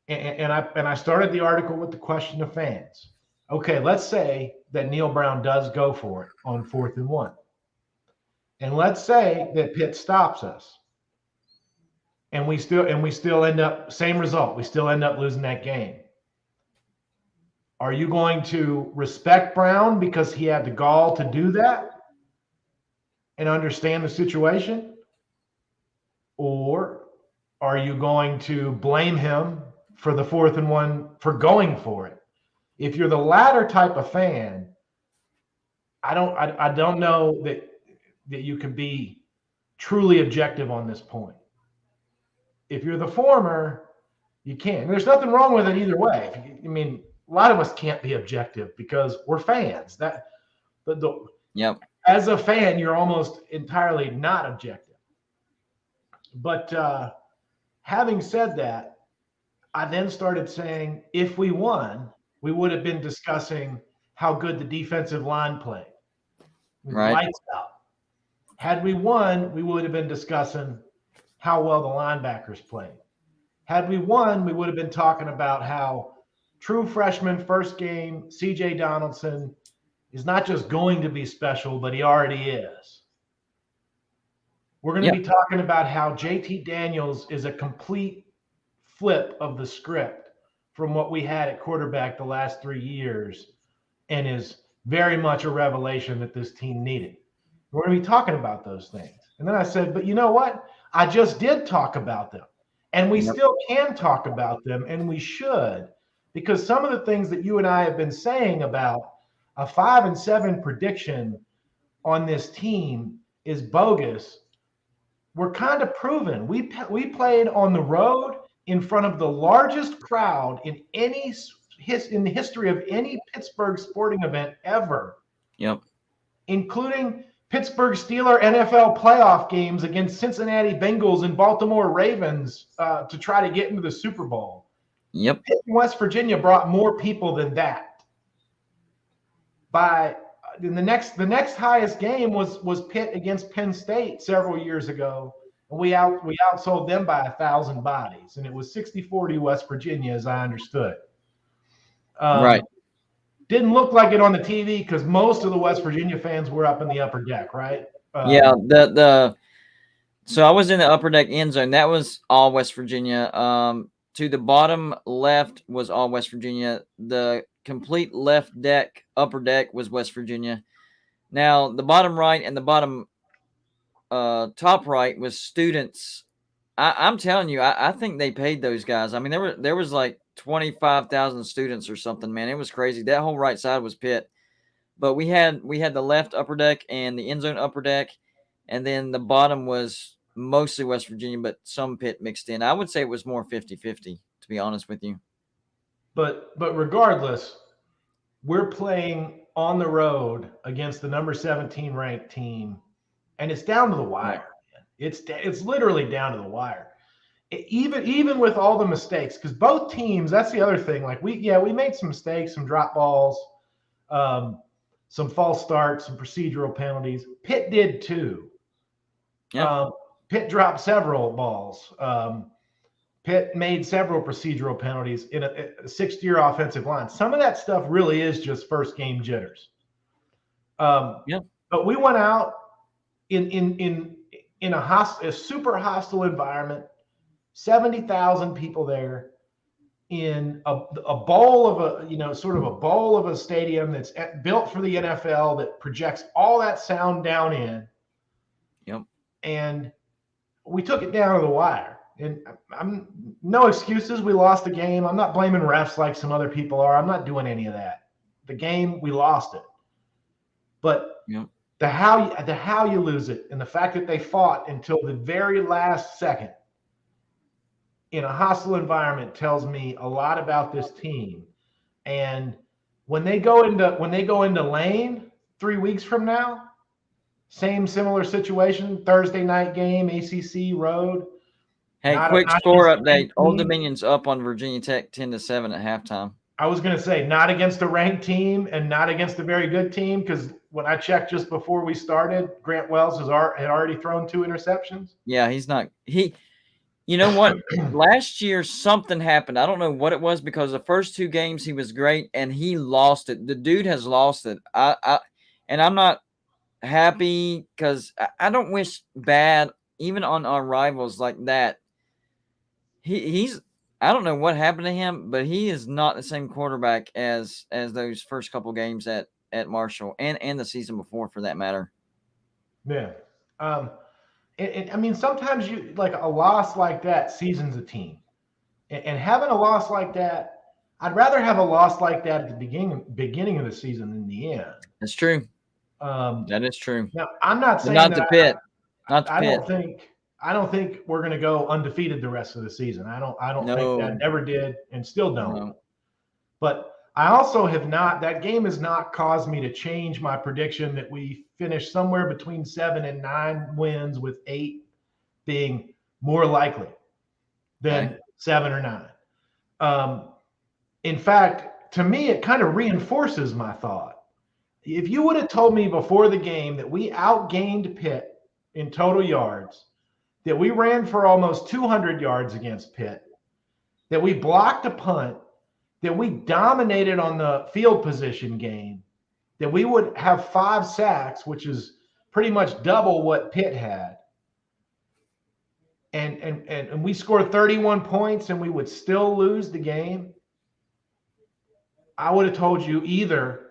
and I started the article with the question of fans. Okay, let's say that Neal Brown does go for it on 4th and 1. And let's say that Pitt stops us. And we still end up same result. We still end up losing that game. Are you going to respect Brown because he had the gall to do that and understand the situation? Or are you going to blame him for the 4th and 1 for going for it? If you're the latter type of fan, I don't know that you can be truly objective on this point. If you're the former, you can. There's nothing wrong with it either way. I mean, a lot of us can't be objective because we're fans. As a fan, you're almost entirely not objective. But having said that, I then started saying, if we won, we would have been discussing how good the defensive line played. Right. Lights out. Had we won, we would have been discussing how well the linebackers played. Had we won, we would have been talking about how true freshman first game CJ Donaldson is not just going to be special, but he already is. We're going to be talking about how JT Daniels is a complete flip of the script from what we had at quarterback the last 3 years, and is very much a revelation that this team needed. We're going to be talking about those things. And then I said, but you know what? I just did talk about them. And we still can talk about them, and we should, because some of the things that you and I have been saying about a 5-7 prediction on this team is bogus. We're kind of proven. We played on the road in front of the largest crowd in the history of any Pittsburgh sporting event ever. Yep. Including Pittsburgh Steelers NFL playoff games against Cincinnati Bengals and Baltimore Ravens to try to get into the Super Bowl. Yep. Pitt and West Virginia brought more people than that. The next highest game was Pitt against Penn State several years ago, and we outsold them by 1,000 bodies, and it was 60-40 West Virginia, as I understood. Right. Didn't look like it on the TV because most of the West Virginia fans were up in the upper deck, right? So I was in the upper deck end zone. That was all West Virginia. To the bottom left was all West Virginia. The complete left deck, upper deck, was West Virginia. Now the bottom right and the bottom top right was students. I'm telling you, I think they paid those guys. I mean, there was like 25,000 students or something, man. It was crazy. That whole right side was Pitt. But we had the left upper deck and the end zone upper deck, and then the bottom was mostly West Virginia, but some Pitt mixed in. I would say it was more 50-50, to be honest with you. But regardless, we're playing on the road against the number 17 ranked team, and it's down to the wire. It's literally down to the wire. Even with all the mistakes, because both teams, that's the other thing. Like we made some mistakes, some drop balls, some false starts, some procedural penalties. Pitt did too. Yeah. Pitt dropped several balls. Pitt made several procedural penalties in a sixth-year offensive line. Some of that stuff really is just first game jitters. But we went out in a super hostile environment, 70,000 people there. in a bowl of sort of a bowl of a stadium that's built for the NFL that projects all that sound down in. Yep. And we took it down to the wire. And I'm no excuses. We lost the game. I'm not blaming refs like some other people are. I'm not doing any of that. The game, we lost it. But yep. the how you lose it, and the fact that they fought until the very last second in a hostile environment tells me a lot about this team. And when they go into Lane 3 weeks from now, similar situation, Thursday night game, ACC road. Hey, quick score update. Old Dominion's up on Virginia Tech 10-7 at halftime. I was going to say not against a ranked team and not against a very good team, because when I checked just before we started, Grant Wells had already thrown 2 interceptions. Yeah, he's not. You know what? Last year, something happened. I don't know what it was, because the first 2 games he was great, and he lost it. The dude has lost it. And I'm not happy, because I don't wish bad, even on our rivals like that. He's I don't know what happened to him, but he is not the same quarterback as those first couple games at Marshall and the season before, for that matter. Yeah. I mean, sometimes you like a loss like that seasons a team, and having a loss like that, I'd rather have a loss like that at the beginning of the season than the end. That's true. That is true. Now, I'm not saying not the Pitt. Not the Pitt. I don't think we're going to go undefeated the rest of the season. I don't think that, never did, and still don't. No. But I also have not. That game has not caused me to change my prediction that we finish somewhere between 7 and 9 wins, with 8 being more likely than 7 or 9. In fact, to me, it kind of reinforces my thought. If you would have told me before the game that we outgained Pitt in total yards, that we ran for almost 200 yards against Pitt, that we blocked a punt, that we dominated on the field position game, that we would have 5 sacks, which is pretty much double what Pitt had, and we scored 31 points and we would still lose the game, I would have told you either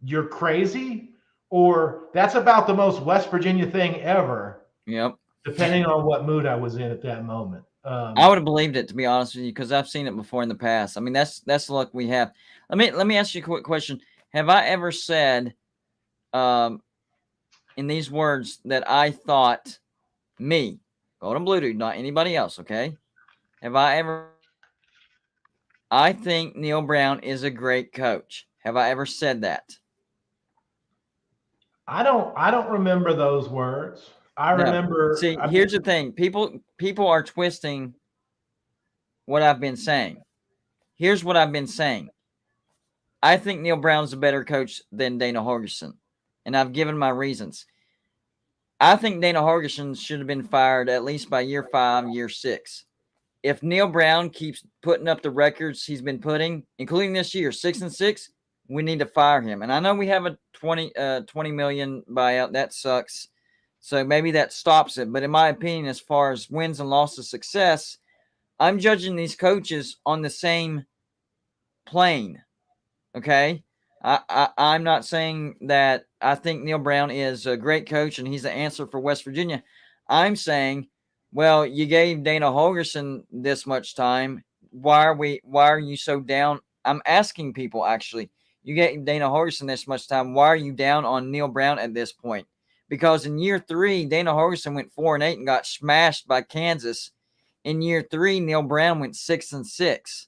you're crazy or that's about the most West Virginia thing ever. Yep. Depending on what mood I was in at that moment. I would have believed it, to be honest with you, because I've seen it before in the past. I mean, that's the luck we have. Let me ask you a quick question. Have I ever said, in these words, that I thought me, Golden Blue Dude, not anybody else, okay? Have I ever? I think Neil Brown is a great coach. Have I ever said that? I don't remember those words. I remember. See, here's the thing. People are twisting what I've been saying. Here's what I've been saying. I think Neil Brown's a better coach than Dana Holgorsen, and I've given my reasons. I think Dana Holgorsen should have been fired at least by year 5, year 6. If Neil Brown keeps putting up the records he's been putting, including this year, 6-6, we need to fire him. And I know we have a $20 million buyout. That sucks. So maybe that stops it. But in my opinion, as far as wins and losses success, I'm judging these coaches on the same plane. Okay? I'm not saying that I think Neil Brown is a great coach and he's the answer for West Virginia. I'm saying, well, you gave Dana Holgorsen this much time. Why are you so down? I'm asking people, actually. You gave Dana Holgorsen this much time. Why are you down on Neil Brown at this point? Because in year 3, Dana Holgorsen went 4-8 and got smashed by Kansas. In year 3, Neil Brown went 6-6.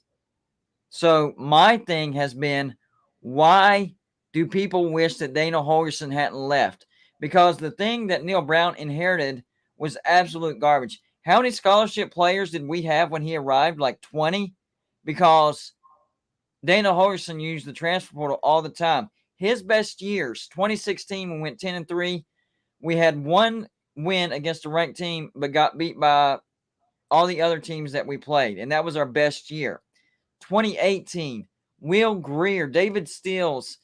So my thing has been, why do people wish that Dana Holgorsen hadn't left? Because the thing that Neil Brown inherited was absolute garbage. How many scholarship players did we have when he arrived? Like 20? Because Dana Holgorsen used the transfer portal all the time. His best years, 2016, we went 10-3. We had 1 win against a ranked team, but got beat by all the other teams that we played, and that was our best year. 2018, Will Greer, David Stills,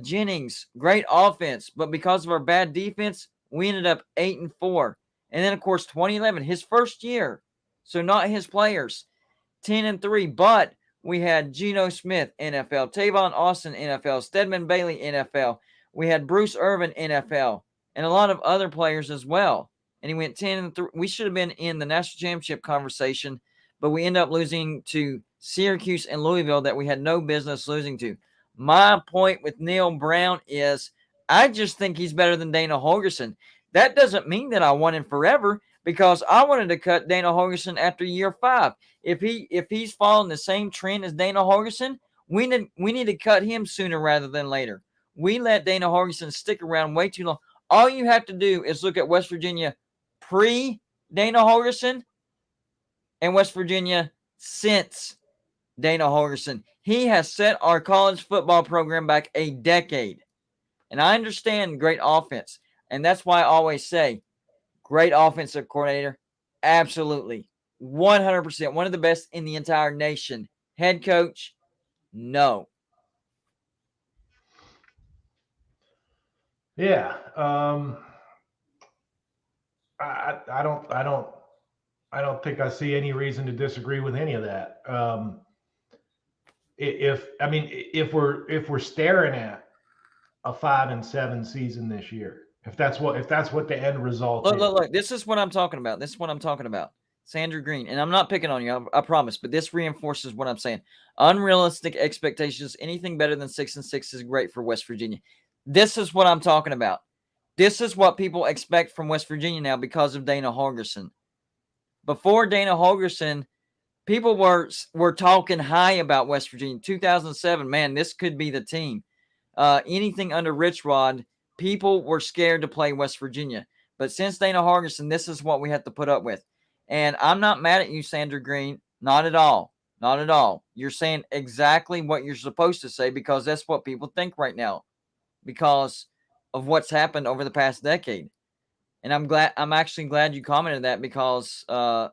Jennings, great offense, but because of our bad defense, we ended up 8-4. And then, of course, 2011, his first year, so not his players, 10-3. But We had Geno Smith, NFL. Tavon Austin, NFL. Stedman Bailey, NFL. We had Bruce Irvin, NFL. And a lot of other players as well. And he went 10-3. We should have been in the national championship conversation, but we ended up losing to Syracuse and Louisville that we had no business losing to. My point with Neil Brown is I just think he's better than Dana Holgorsen. That doesn't mean that I want him forever, because I wanted to cut Dana Holgorsen after year 5. If he's following the same trend as Dana Holgorsen, we need to cut him sooner rather than later. We let Dana Holgorsen stick around way too long. All you have to do is look at West Virginia pre-Dana Holgorsen and West Virginia since Dana Holgorsen. He has set our college football program back a decade. And I understand great offense. And that's why I always say, great offensive coordinator, absolutely. 100%. One of the best in the entire nation. Head coach, no. Yeah. I don't think I see any reason to disagree with any of that. If we're staring at a 5-7 season this year, if that's what the end result is. Look. This is what I'm talking about. Sandra Green, and I'm not picking on you, I promise, but this reinforces what I'm saying. Unrealistic expectations. Anything better than 6-6 is great for West Virginia. This is what I'm talking about. This is what people expect from West Virginia now because of Dana Holgorsen. Before Dana Holgorsen, people were talking high about West Virginia. 2007, man, this could be the team. Anything under Rich Rod, people were scared to play West Virginia. But since Dana Holgorsen, this is what we have to put up with. And I'm not mad at you, Sandra Green. Not at all. Not at all. You're saying exactly what you're supposed to say because that's what people think right now because of what's happened over the past decade. And I'm actually glad you commented that because I'm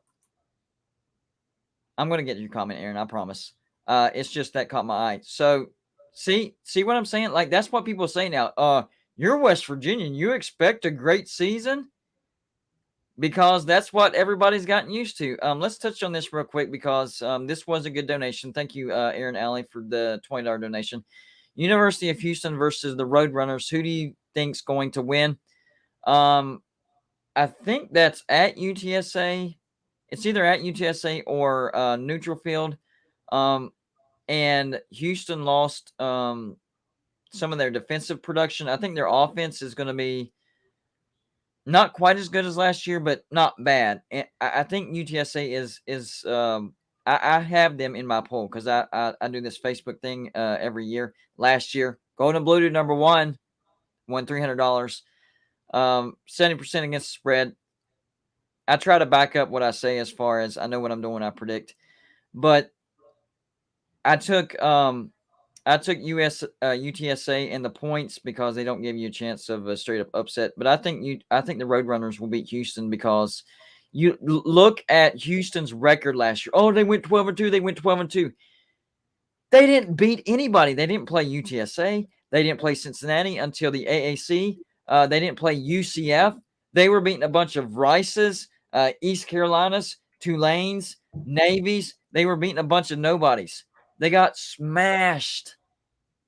going to get your comment, Aaron, I promise. It's just that caught my eye. So see what I'm saying? Like, that's what people say now. You're West Virginian. You expect a great season? Because that's what everybody's gotten used to. Let's touch on this real quick because this was a good donation. Thank you, Aaron Alley, for the $20 donation. University of Houston versus the Roadrunners. Who do you think's going to win? I think that's at UTSA. It's either at UTSA or neutral field. And Houston lost some of their defensive production. I think their offense is going to be not quite as good as last year, but not bad. And I think UTSA is I have them in my poll because I do this Facebook thing every year. Last year, Golden Blue to number 1, won $300. 70% against the spread. I try to back up what I say as far as I know what I'm doing when I predict. But I took UTSA and the points because they don't give you a chance of a straight up upset. But I think the Roadrunners will beat Houston because you look at Houston's record last year. Oh, they went 12-2. They went 12-2. They didn't beat anybody. They didn't play UTSA. They didn't play Cincinnati until the AAC. They didn't play UCF. They were beating a bunch of Rices, East Carolinas, Tulanes, Navies. They were beating a bunch of nobodies. They got smashed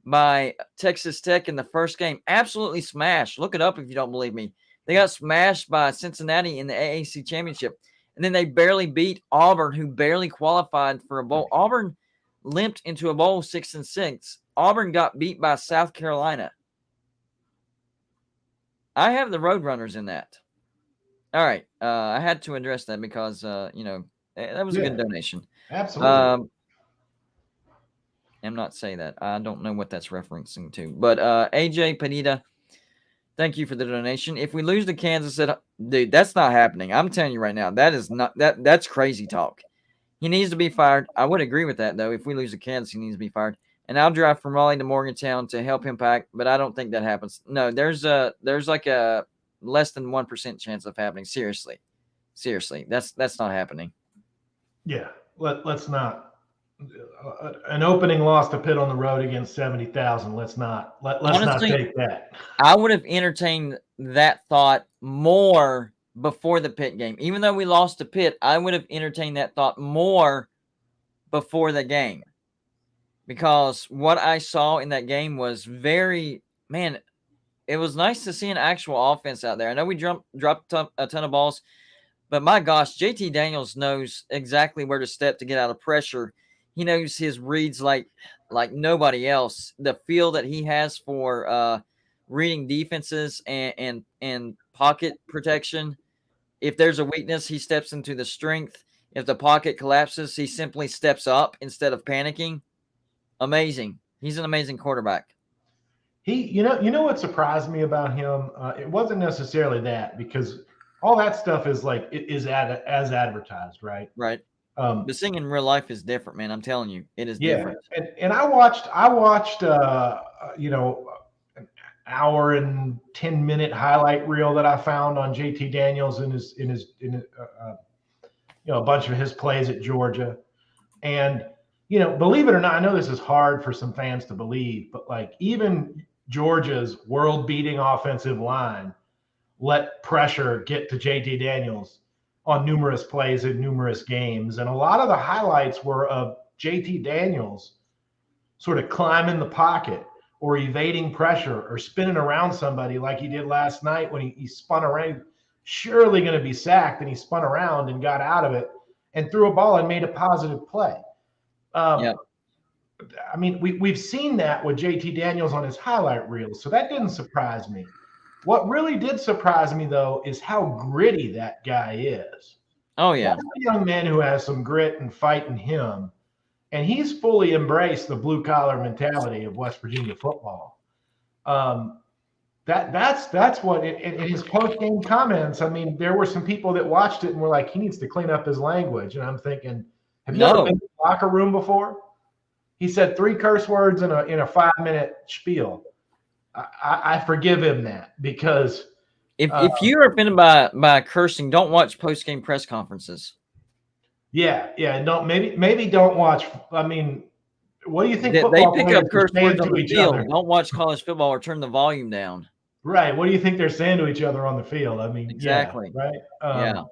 by Texas Tech in the first game. Absolutely smashed. Look it up if you don't believe me. They got smashed by Cincinnati in the AAC championship. And then they barely beat Auburn, who barely qualified for a bowl. Auburn limped into a bowl 6-6. Auburn got beat by South Carolina. I have the Roadrunners in that. All right. I had to address that because, that was a good donation. Absolutely. I'm not saying that. I don't know what that's referencing to. But AJ Panita, thank you for the donation. If we lose to Kansas, dude, that's not happening. I'm telling you right now, that's crazy talk. He needs to be fired. I would agree with that, though. If we lose to Kansas, he needs to be fired. And I'll drive from Raleigh to Morgantown to help him pack, but I don't think that happens. No, there's like a less than 1% chance of happening. Seriously, that's not happening. Yeah, let's not. An opening loss to Pitt on the road against 70,000. Let's not take that. I would have entertained that thought more before the Pitt game. Even though we lost to Pitt, I would have entertained that thought more before the game. because what I saw in that game was man, it was nice to see an actual offense out there. I know we dropped a ton of balls, but my gosh, JT Daniels knows exactly where to step to get out of pressure. He knows his reads like nobody else. The feel that he has for reading defenses and pocket protection. If there's a weakness, he steps into the strength. If the pocket collapses, he simply steps up instead of panicking. Amazing. He's an amazing quarterback. You know what surprised me about him? It wasn't necessarily that, because all that stuff is as advertised, right? Right. But seeing in real life is different, man. I'm telling you, it is different. And I watched an hour and 10-minute highlight reel that I found on JT Daniels in his a bunch of his plays at Georgia. And believe it or not, I know this is hard for some fans to believe, but like even Georgia's world-beating offensive line let pressure get to JT Daniels on numerous plays in numerous games. And a lot of the highlights were of JT Daniels sort of climbing the pocket or evading pressure or spinning around somebody like he did last night when he spun around, surely going to be sacked, and he spun around and got out of it and threw a ball and made a positive play. I mean, we've seen that with JT Daniels on his highlight reels, so that didn't surprise me. What really did surprise me, though, is how gritty that guy is. Oh, yeah. That's a young man who has some grit and fight in him, and he's fully embraced the blue-collar mentality of West Virginia football. That's what in his post-game comments, I mean, there were some people that watched it and were like, he needs to clean up his language. And I'm thinking, have you ever been to the locker room before? He said 3 curse words in a 5-minute spiel. I forgive him that, because if you're offended by cursing, don't watch post-game press conferences. Yeah, don't maybe don't watch. I mean, what do you think? They pick up curse words on the field. Don't watch college football or turn the volume down. Right. What do you think they're saying to each other on the field? I mean, exactly. Yeah, right.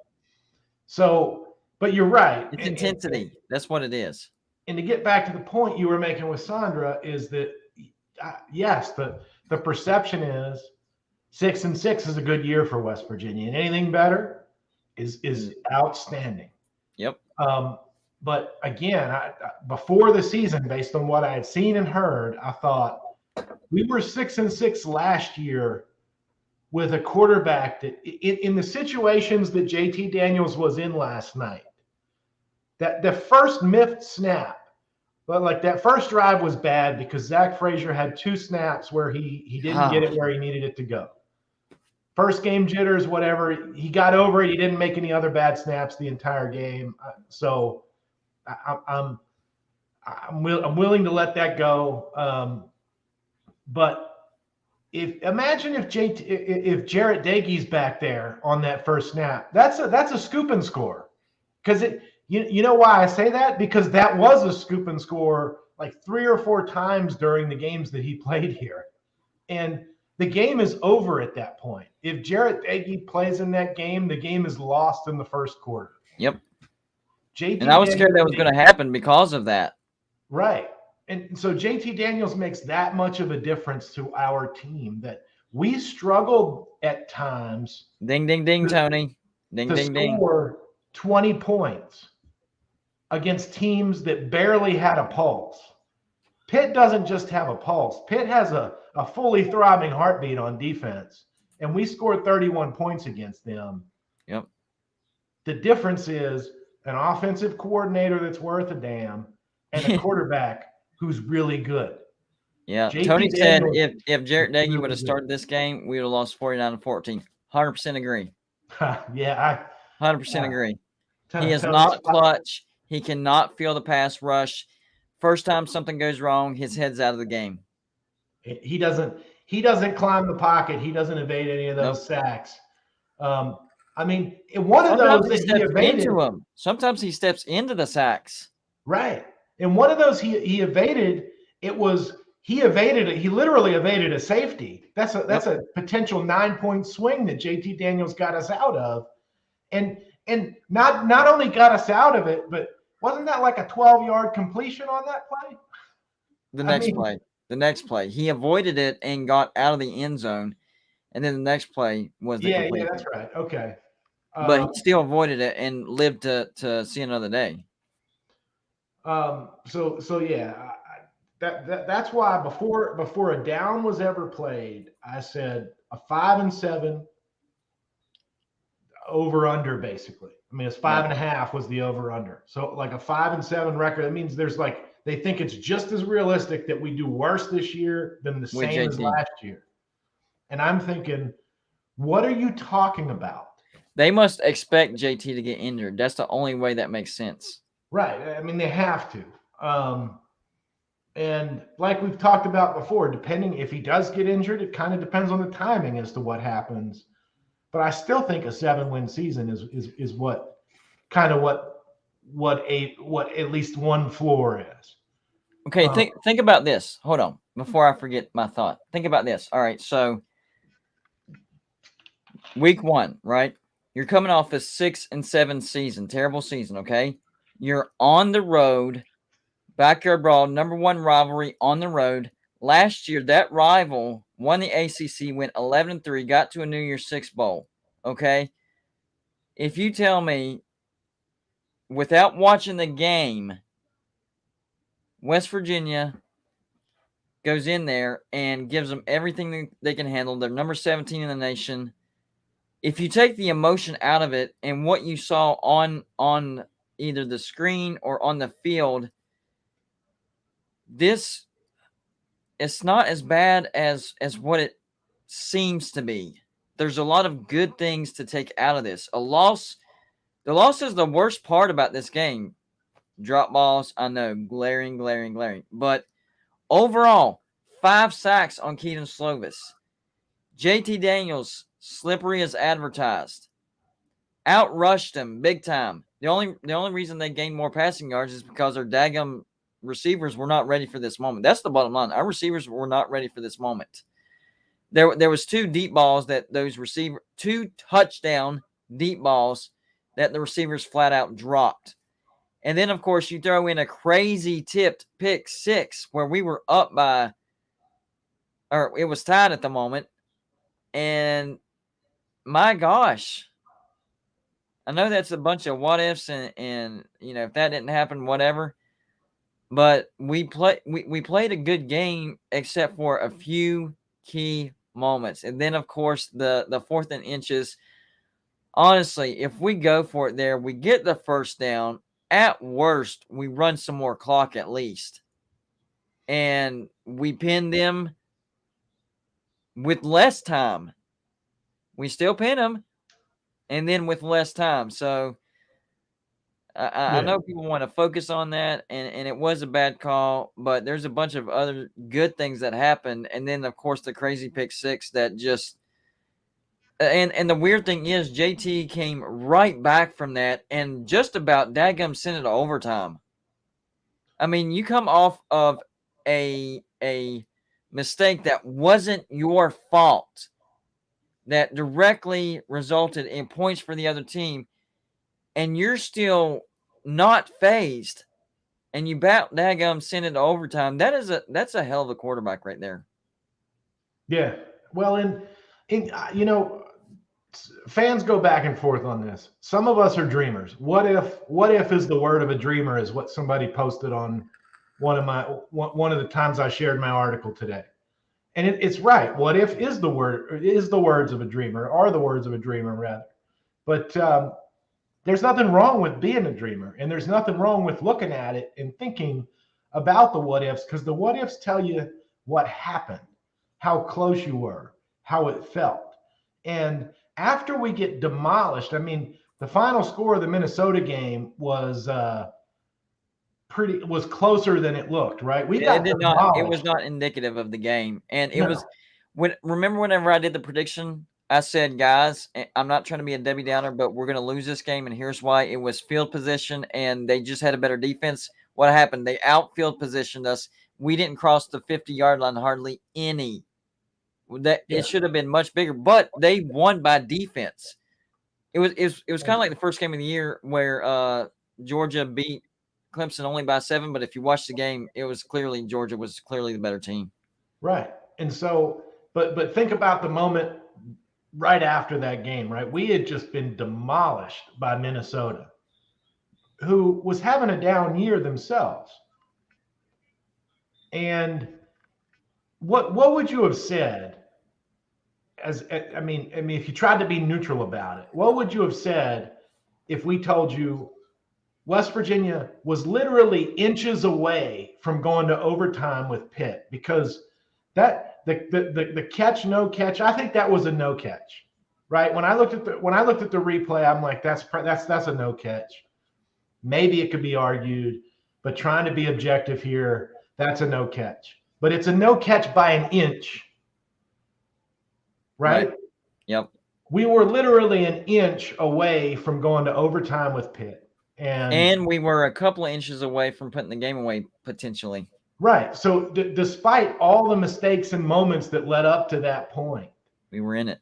So, but you're right. It's intensity. That's what it is. And to get back to the point you were making with Sandra is that, yes, the perception is 6-6 is a good year for West Virginia, and anything better is outstanding. Yep. But again, before the season, based on what I had seen and heard, I thought we were 6-6 last year with a quarterback that, in the situations that JT Daniels was in last night, that the first miffed snap, but like that first drive was bad because Zach Frazier had 2 snaps where he didn't get it where he needed it to go. First game jitters, whatever. He got over it. He didn't make any other bad snaps the entire game. So I'm willing to let that go. But imagine if Jarrett Doege's back there on that first snap, that's a scoop and score. Because you know why I say that? Because that was a scoop and score like 3 or 4 times during the games that he played here, and the game is over at that point. If Jarrett Doege plays in that game, the game is lost in the first quarter. Yep. And I was scared that was going to happen because of that. Right. And so JT Daniels makes that much of a difference to our team that we struggled at times. Ding, ding, ding, Tony. Ding, ding, ding. Score 20 points against teams that barely had a pulse. Pitt doesn't just have a pulse. Pitt has a fully throbbing heartbeat on defense, and we scored 31 points against them. Yep. The difference is an offensive coordinator that's worth a damn and a quarterback who's really good. Yeah. Tony said if Jarrett Doege would have started this game, we would have lost 49-14. 100% agree. Yeah. 100% agree. He is not clutch. He cannot feel the pass rush. First time something goes wrong, his head's out of the game. He doesn't climb the pocket. He doesn't evade any of those sacks. I mean, one of those that he evaded into him. Sometimes he steps into the sacks. Right. And one of those he evaded, he literally evaded a safety. That's a potential 9-point swing that JT Daniels got us out of. And not only got us out of it, but wasn't that like a 12-yard completion on that play? The next play, he avoided it and got out of the end zone, and then the next play was the completion. Yeah, that's right. Okay, but he still avoided it and lived to see another day. So yeah, that's why before a down was ever played, I said a 5-7 over under basically. I mean, it's 5.5 was the over under. So like a 5-7 record, that means there's like they think it's just as realistic that we do worse this year than the same as last year. And I'm thinking, what are you talking about? They must expect JT to get injured. That's the only way that makes sense. Right. I mean, they have to. And like we've talked about before, depending if he does get injured, it kind of depends on the timing as to what happens. But I still think a 7-win season is what kind of what at least one floor is. Okay, think about this. Hold on, before I forget my thought. Think about this. All right, so week 1, right? You're coming off a 6-7 season, terrible season. Okay, you're on the road, backyard brawl, #1 rivalry on the road. Last year, that rival won the ACC, went 11-3, got to a New Year's Six bowl. Okay, if you tell me without watching the game, West Virginia goes in there and gives them everything they can handle. They're number 17 in the nation. If you take the emotion out of it and what you saw on either the screen or on the field, this it's not as bad as what it seems to be. There's a lot of good things to take out of this. The loss is the worst part about this game. Drop balls, I know, glaring. But overall, 5 sacks on Keaton Slovis. JT Daniels, slippery as advertised. Outrushed him big time. The only reason they gained more passing yards is because their daggum receivers were not ready for this moment. That's the bottom line. Our receivers were not ready for this moment. There was 2 deep balls that those 2 touchdown deep balls that the receivers flat out dropped. And then, of course, you throw in a crazy tipped pick 6 where we were up by, or it was tied at the moment. And my gosh, I know that's a bunch of what ifs and you know, if that didn't happen, whatever. But we played a good game except for a few key moments. And then, of course, the 4th and inches. Honestly, if we go for it there, we get the first down. At worst, we run some more clock at least. And we pin them with less time. We still pin them, and then with less time. So I know people want to focus on that, and it was a bad call, but there's a bunch of other good things that happened. And then, of course, the crazy pick 6 that just and the weird thing is JT came right back from that and just about daggum sent it to overtime. I mean, you come off of a mistake that wasn't your fault, that directly resulted in points for the other team, and you're still not phased, and you daggum send it to overtime. That's a hell of a quarterback right there. Yeah. Well, and you know, fans go back and forth on this. Some of us are dreamers. What if is the word of a dreamer is what somebody posted on one of the times I shared my article today. And it's right. What if is the words of a dreamer, are the words of a dreamer rather. But there's nothing wrong with being a dreamer, and there's nothing wrong with looking at it and thinking about the what ifs, because the what ifs tell you what happened, how close you were, how it felt. And after we get demolished, I mean, the final score of the Minnesota game was closer than it looked, right? It was not indicative of the game. And it was remember whenever I did the prediction, I said, guys, I'm not trying to be a Debbie Downer, but we're going to lose this game, and here's why. It was field position, and they just had a better defense. What happened? They outfield positioned us. We didn't cross the 50-yard line hardly any. It should have been much bigger, but they won by defense. It was kind of like the first game of the year where Georgia beat Clemson only by 7, but if you watch the game, it was clearly Georgia was clearly the better team. Right. And so, but think about the moment right after that game, right? We had just been demolished by Minnesota, who was having a down year themselves. And what would you have said I mean, if you tried to be neutral about it, what would you have said if we told you West Virginia was literally inches away from going to overtime with Pitt? Because that the catch, no catch, I think that was a no catch, right? When I looked at the replay, I'm like, that's a no catch. Maybe it could be argued, but trying to be objective here, that's a no catch. But it's a no catch by an inch. Right? Yep. We were literally an inch away from going to overtime with Pitt. And we were a couple of inches away from putting the game away, potentially. Right. So despite all the mistakes and moments that led up to that point, we were in it.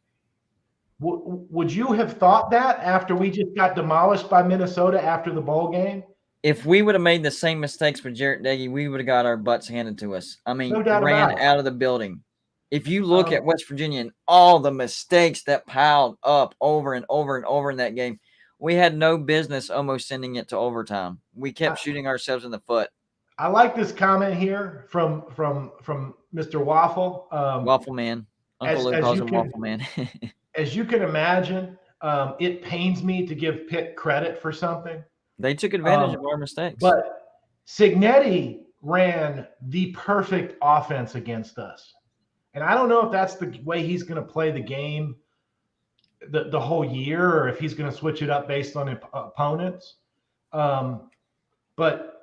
Would you have thought that after we just got demolished by Minnesota after the bowl game? If we would have made the same mistakes with Jarrett Doege, we would have got our butts handed to us. I mean, no doubt ran out of the building. If you look at West Virginia and all the mistakes that piled up over and over and over in that game, we had no business almost sending it to overtime. We kept shooting ourselves in the foot. I like this comment here from Mr. Waffle. Waffle Man. Uncle Luke calls him Waffle Man. As you can imagine, it pains me to give Pitt credit for something. They took advantage of our mistakes. But Cignetti ran the perfect offense against us. And I don't know if that's the way he's going to play the game the whole year, or if he's going to switch it up based on opponents. But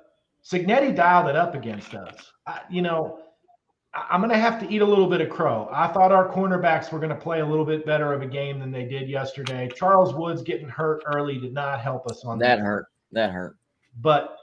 Cignetti dialed it up against us. I'm going to have to eat a little bit of crow. I thought our cornerbacks were going to play a little bit better of a game than they did yesterday. Charles Woods getting hurt early did not help us on that. That hurt. But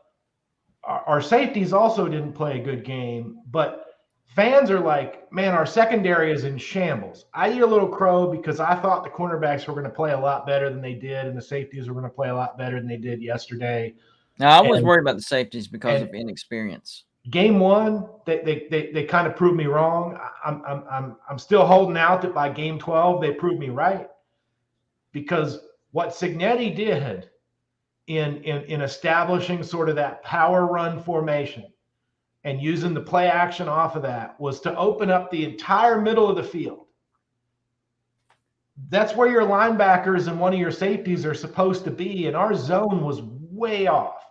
our safeties also didn't play a good game. But fans are like, man, our secondary is in shambles. I eat a little crow because I thought the cornerbacks were going to play a lot better than they did, and the safeties were going to play a lot better than they did yesterday. Now, I was worried about the safeties because of inexperience. Game one, they kind of proved me wrong. I'm still holding out that by game 12 they proved me right, because what Cignetti did in establishing sort of that power run formation and using the play action off of that was to open up the entire middle of the field. That's where your linebackers and one of your safeties are supposed to be, and our zone was way off.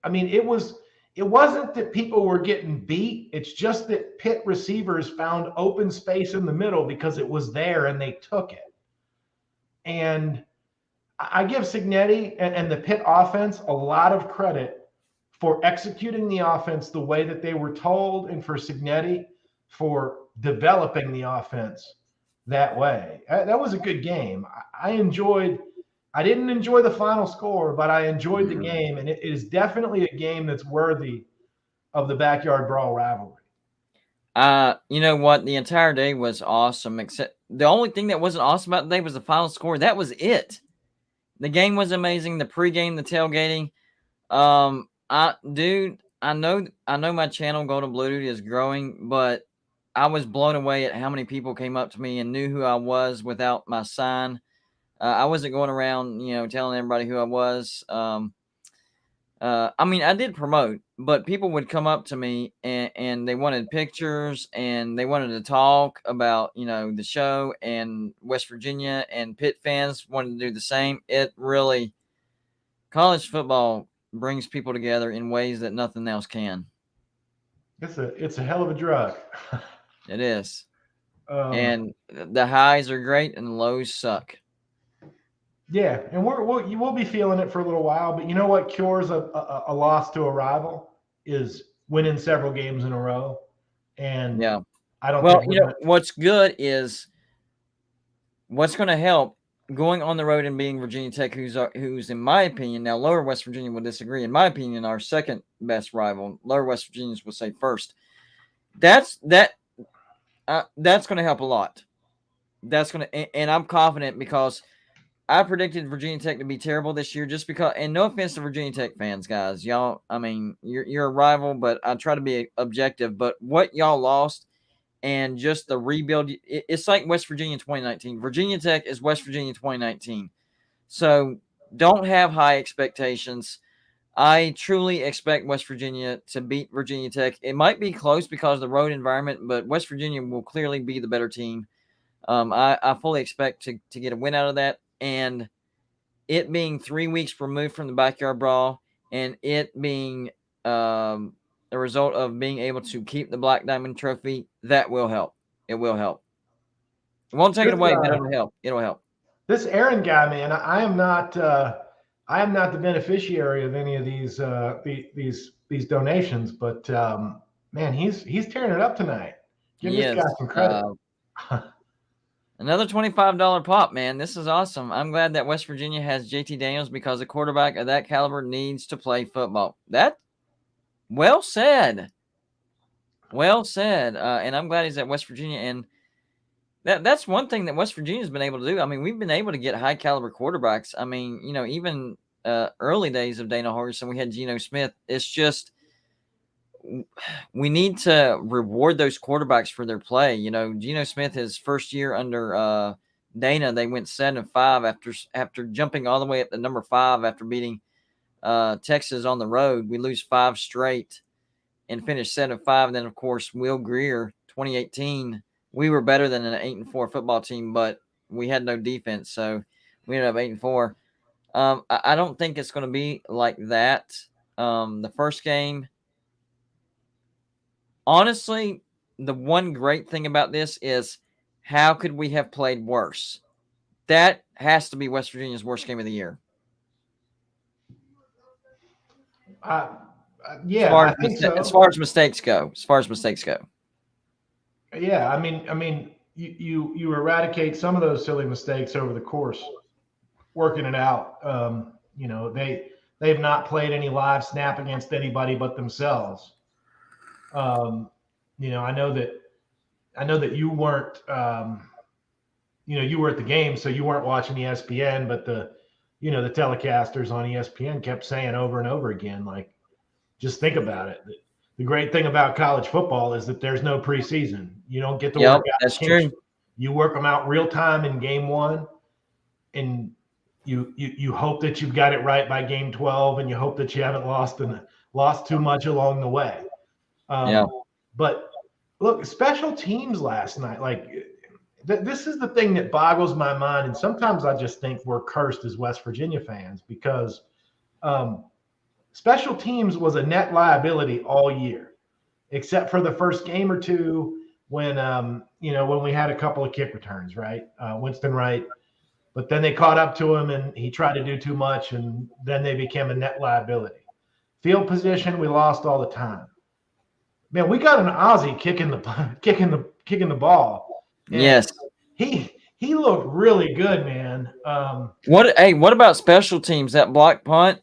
I mean, it wasn't that people were getting beat. It's just that Pitt receivers found open space in the middle because it was there and they took it. And I give Cignetti and the Pitt offense a lot of credit for executing the offense the way that they were told, and for Cignetti for developing the offense that way. That was a good game. I didn't enjoy the final score, but I enjoyed the game, and it is definitely a game that's worthy of the Backyard Brawl rivalry. You know what? The entire day was awesome, except the only thing that wasn't awesome about the day was the final score. That was it. The game was amazing. The pregame, the tailgating. I know my channel Golden Blue Dude is growing, but I was blown away at how many people came up to me and knew who I was without my sign. I wasn't going around, telling everybody who I was. I mean, I did promote, but people would come up to me and they wanted pictures and they wanted to talk about, the show, and West Virginia and Pitt fans wanted to do the same. It really, college football brings people together in ways that nothing else can. It's a hell of a drug. It is. And the highs are great and the lows suck. Yeah, and we'll be feeling it for a little while, but you know what cures a loss to a rival is winning several games in a row. And yeah, I don't. Well, what's good is what's going to help going on the road and being Virginia Tech, who's in my opinion, now Lower West Virginia will disagree. In my opinion, our second best rival. Lower West Virginians will say first. That's going to help a lot. That's going to, and I'm confident because I predicted Virginia Tech to be terrible this year just because, and no offense to Virginia Tech fans, guys. Y'all, I mean, you're a rival, but I try to be objective. But what y'all lost and just the rebuild, it's like West Virginia 2019. Virginia Tech is West Virginia 2019. So don't have high expectations. I truly expect West Virginia to beat Virginia Tech. It might be close because of the road environment, but West Virginia will clearly be the better team. I fully expect to get a win out of that. And it being 3 weeks removed from the Backyard Brawl and it being a result of being able to keep the Black Diamond Trophy, that will help. It will help. It won't take it away, but it'll help. It'll help. This Aaron guy, man, I am not the beneficiary of any of these donations, but man, he's tearing it up tonight. Give this guy some credit. Another $25 pop, man. This is awesome. I'm glad that West Virginia has JT Daniels because a quarterback of that caliber needs to play football. That, well said. Well said. And I'm glad he's at West Virginia. And that's one thing that West Virginia's been able to do. I mean, we've been able to get high caliber quarterbacks. I mean, you know, even early days of Dana Holgorsen, we had Geno Smith. It's just we need to reward those quarterbacks for their play. You know, Geno Smith, his first year under Dana, they went 7-5 after jumping all the way up to number 5 after beating Texas on the road. We lose 5 straight and finish 7-5. And then, of course, Will Grier, 2018. We were better than an 8-4 football team, but we had no defense, so we ended up 8-4. I don't think it's going to be like that. The first game, honestly, the one great thing about this is how could we have played worse? That has to be West Virginia's worst game of the year. Yeah, I think so. As far as mistakes go. Yeah, I mean, you eradicate some of those silly mistakes over the course, working it out. You know, they've not played any live snap against anybody but themselves. You know, I know that you weren't, you know, you were at the game, so you weren't watching ESPN, but the telecasters on ESPN kept saying over and over again, like, just think about it. The great thing about college football is that there's no preseason. You don't get to work out. That's true. You work them out real time in game 1, and you hope that you've got it right by game 12, and you hope that you haven't lost too much along the way. But look, special teams last night, like this is the thing that boggles my mind, and sometimes I just think we're cursed as West Virginia fans because special teams was a net liability all year, except for the first game or two when when we had a couple of kick returns, right? Winston Wright, but then they caught up to him and he tried to do too much, and then they became a net liability. Field position, we lost all the time. Man, we got an Aussie kicking the ball. Yes, he looked really good, man. What about special teams? That block punt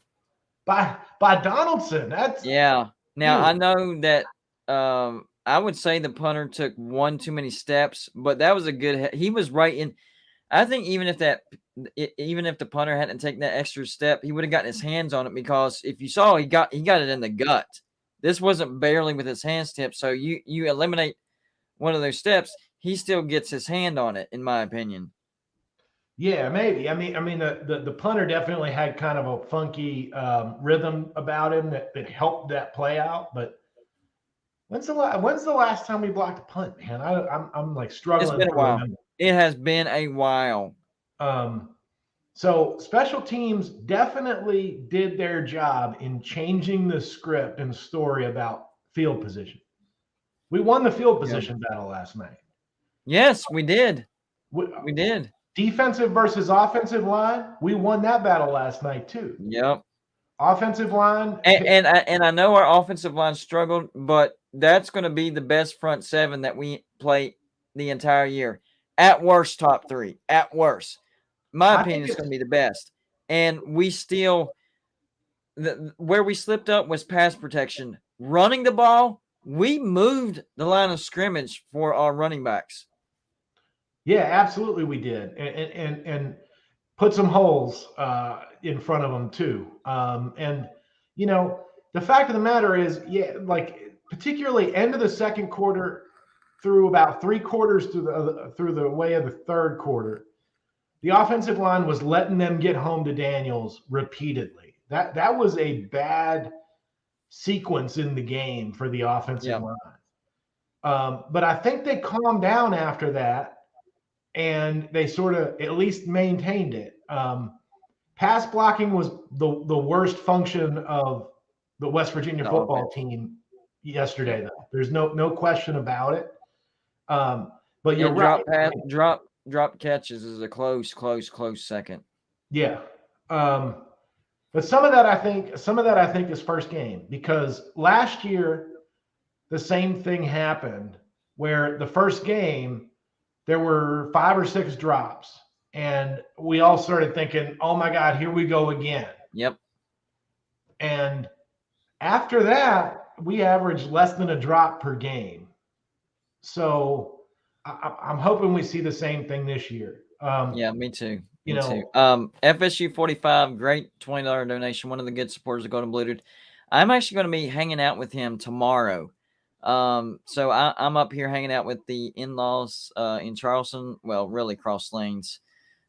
by Donaldson. Now I know that I would say the punter took one too many steps, but that was a good. He was right in. I think even if the punter hadn't taken that extra step, he would have gotten his hands on it because if you saw, he got it in the gut. This wasn't barely with his hands tipped, so you eliminate one of those steps, he still gets his hand on it, in my opinion. Yeah, maybe. I mean, the punter definitely had kind of a funky rhythm about him that helped that play out. But when's the last time we blocked a punt, man? I'm like struggling. It's been a while. It has been a while. So special teams definitely did their job in changing the script and story about field position. We won the field position battle last night. Yes, we did. We did. Defensive versus offensive line, we won that battle last night too. Yep. Offensive line. And I know our offensive line struggled, but that's going to be the best front seven that we play the entire year. At worst, top 3. At worst. My opinion is going to be the best. And we still where we slipped up was pass protection. Running the ball, we moved the line of scrimmage for our running backs. Yeah, absolutely we did. And put some holes in front of them too. And you know, the fact of the matter is, yeah, like particularly end of the second quarter through about 3/4 through the way of the third quarter, the offensive line was letting them get home to Daniels repeatedly. That was a bad sequence in the game for the offensive line. But I think they calmed down after that, and they sort of at least maintained it. Pass blocking was the worst function of the West Virginia football team yesterday, though. There's no question about it. But you're right. Drop catches is a close second. Yeah. But some of that I think is first game, because last year the same thing happened where the first game there were 5 or 6 drops and we all started thinking, "Oh my God, here we go again." Yep. And after that, we averaged less than a drop per game. So I'm hoping we see the same thing this year. Yeah, me too. Me too. FSU 45, great $20 donation. One of the good supporters of Golden Bluted. I'm actually going to be hanging out with him tomorrow. So I'm up here hanging out with the in-laws in Charleston. Well, really cross lanes.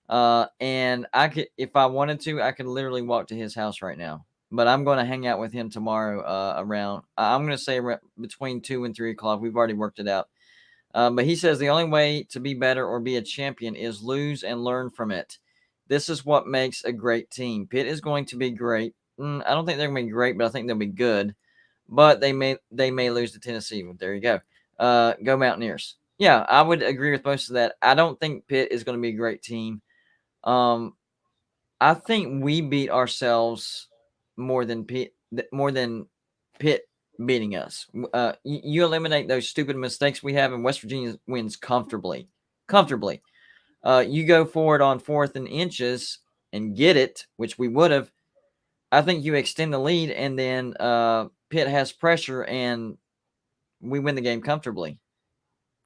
And I could, if I wanted to, I could literally walk to his house right now. But I'm going to hang out with him tomorrow around, I'm going to say between 2 and 3 o'clock. We've already worked it out. But he says the only way to be better or be a champion is lose and learn from it. This is what makes a great team. Pitt is going to be great. I don't think they're going to be great, but I think they'll be good. But they may lose to Tennessee. There you go. Go Mountaineers. Yeah, I would agree with most of that. I don't think Pitt is going to be a great team. I think we beat ourselves more than Pitt beating us. You eliminate those stupid mistakes we have, and West Virginia wins comfortably. You go forward on 4th and inches and get it, which we would have. I think you extend the lead, and then Pitt has pressure, and we win the game comfortably.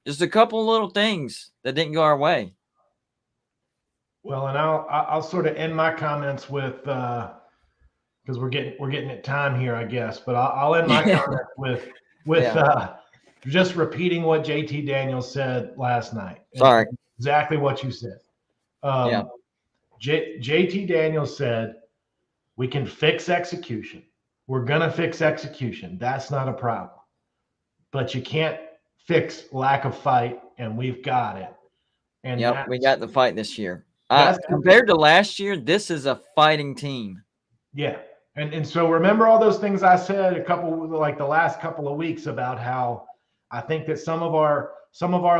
Just a couple little things that didn't go our way. Well, and I'll sort of end my comments with because we're getting at time here, I guess. But I'll end my comments with just repeating what JT Daniels said last night. Sorry, exactly what you said. JT Daniels said, "We can fix execution. We're gonna fix execution. That's not a problem. But you can't fix lack of fight, and we've got it." And we got the fight this year. Compared to last year, this is a fighting team. Yeah. And so remember all those things I said the last couple of weeks about how I think that some of our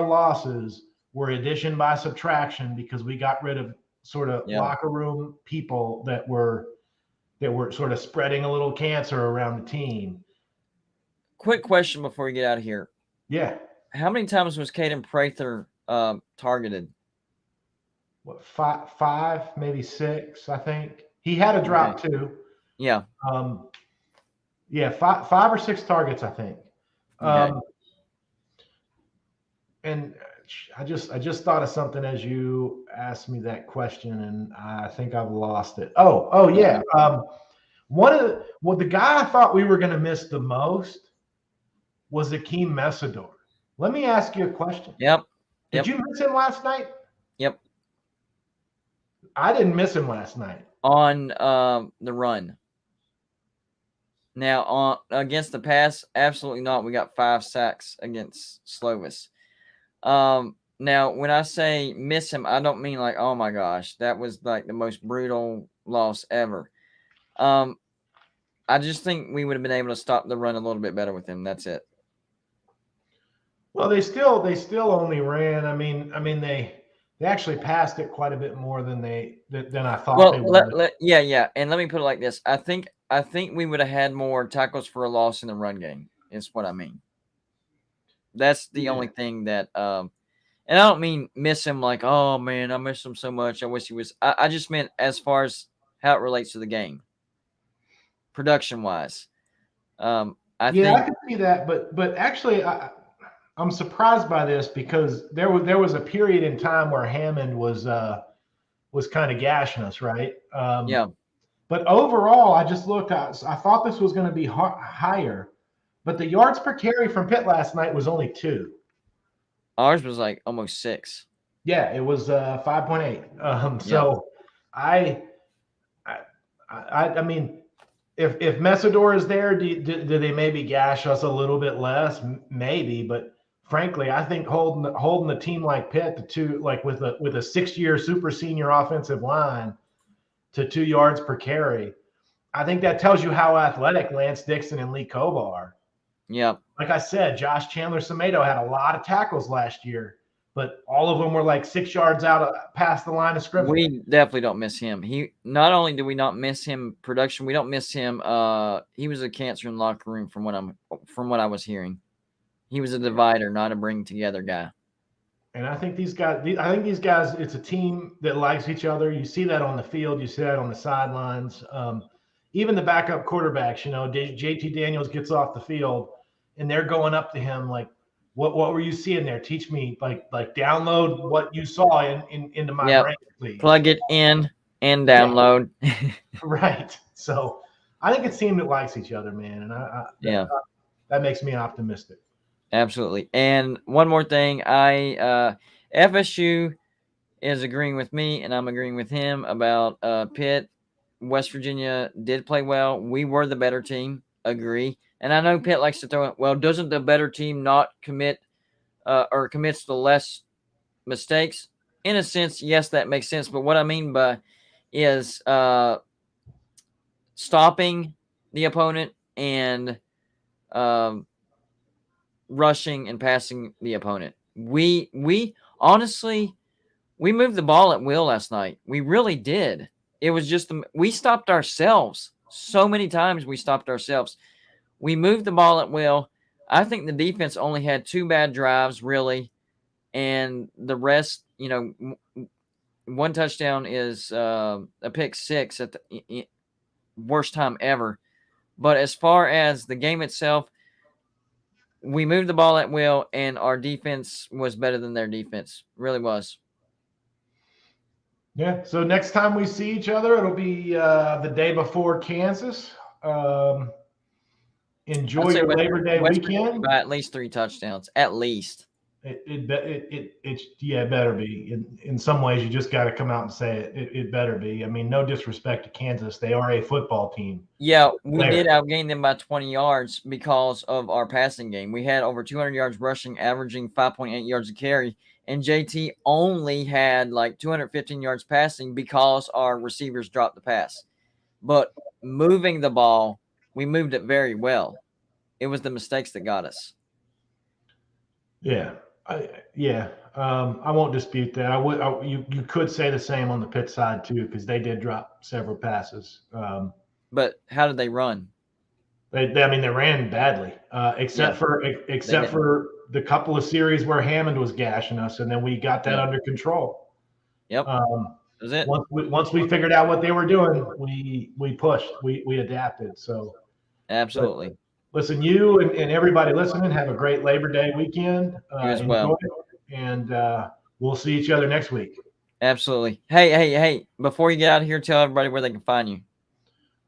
losses were addition by subtraction because we got rid of sort of locker room people that were sort of spreading a little cancer around the team. Quick question before we get out of here. Yeah. How many times was Caden Prather targeted? What, 5, maybe 6, I think. He had a drop too. Yeah. 5 or 6 targets, I think. And I just thought of something as you asked me that question, and I think I've lost it. Oh yeah. The guy I thought we were going to miss the most was Akeem Messidor. Let me ask you a question. Yep. Did you miss him last night? Yep. I didn't miss him last night. On the run. Now, against the pass, absolutely not. We got 5 sacks against Slovis. Now, when I say miss him, I don't mean like, oh my gosh, that was like the most brutal loss ever. I just think we would have been able to stop the run a little bit better with him. That's it. Well, they still only ran. I mean they actually passed it quite a bit more than I thought they would. Yeah. And let me put it like this: I think we would have had more tackles for a loss in the run game. Is what I mean. That's the only thing that, and I don't mean miss him like, oh man, I miss him so much. I wish he was. I just meant as far as how it relates to the game, production wise. I can see that, but actually, I'm surprised by this because there was a period in time where Hammond was was kind of gashing us, right? Yeah. But overall, I just looked. I thought this was going to be higher, but the yards per carry from Pitt last night was only 2. Ours was like almost 6. Yeah, it was 5.8. Yeah. So I mean, if Messidor is there, do they maybe gash us a little bit less? Maybe, but frankly, I think holding a team like Pitt to 2, like with a 6-year super senior offensive line to 2 yards per carry, I think that tells you how athletic Lance Dixon and Lee Kova are. Yeah. Like I said, Josh Chandler-Semedo had a lot of tackles last year, but all of them were like 6 yards out past the line of scrimmage. We definitely don't miss him. He not only do we not miss him production, we don't miss him. He was a cancer in the locker room from what I was hearing. He was a divider, not a bring together guy. And I think these guys, it's a team that likes each other. You see that on the field, you see that on the sidelines. Even the backup quarterbacks, JT Daniels gets off the field and they're going up to him like, what were you seeing there? Teach me, like download what you saw into my brain, please. Plug it in and download. Yeah. Right. So I think it's a team that likes each other, man. And that makes me optimistic. Absolutely. And one more thing, FSU is agreeing with me, and I'm agreeing with him about Pitt. West Virginia did play well. We were the better team. Agree. And I know Pitt likes to throw it. Well, doesn't the better team not commit or commits the less mistakes? In a sense, yes, that makes sense. But what I mean by is stopping the opponent and rushing and passing the opponent. We honestly, we moved the ball at will last night. We really did. It was just we stopped ourselves so many times. We stopped ourselves. We moved the ball at will. I think the defense only had 2 bad drives, really, and the rest, one touchdown is a pick 6 at the worst time ever. But as far as the game itself, we moved the ball at will, and our defense was better than their defense. Really was. Yeah. So next time we see each other, it'll be the day before Kansas. Enjoy your Labor Day weekend. By at least 3 touchdowns, at least. It better be. In some ways, you just got to come out and say it. It better be. I mean, no disrespect to Kansas, they are a football team. Yeah, we did outgain them by 20 yards because of our passing game. We had over 200 yards rushing, averaging 5.8 yards a carry, and JT only had like 215 yards passing because our receivers dropped the pass. But moving the ball, we moved it very well. It was the mistakes that got us. Yeah. I won't dispute that. You could say the same on the Pitt side too, because they did drop several passes. But how did they run? They ran badly, except for the couple of series where Hammond was gashing us, and then we got that under control. Yep. That was it. Once we figured out what they were doing, we pushed, we adapted. So absolutely. Listen, you and everybody listening, have a great Labor Day weekend. You as well. And we'll see each other next week. Absolutely. Hey, before you get out of here, tell everybody where they can find you.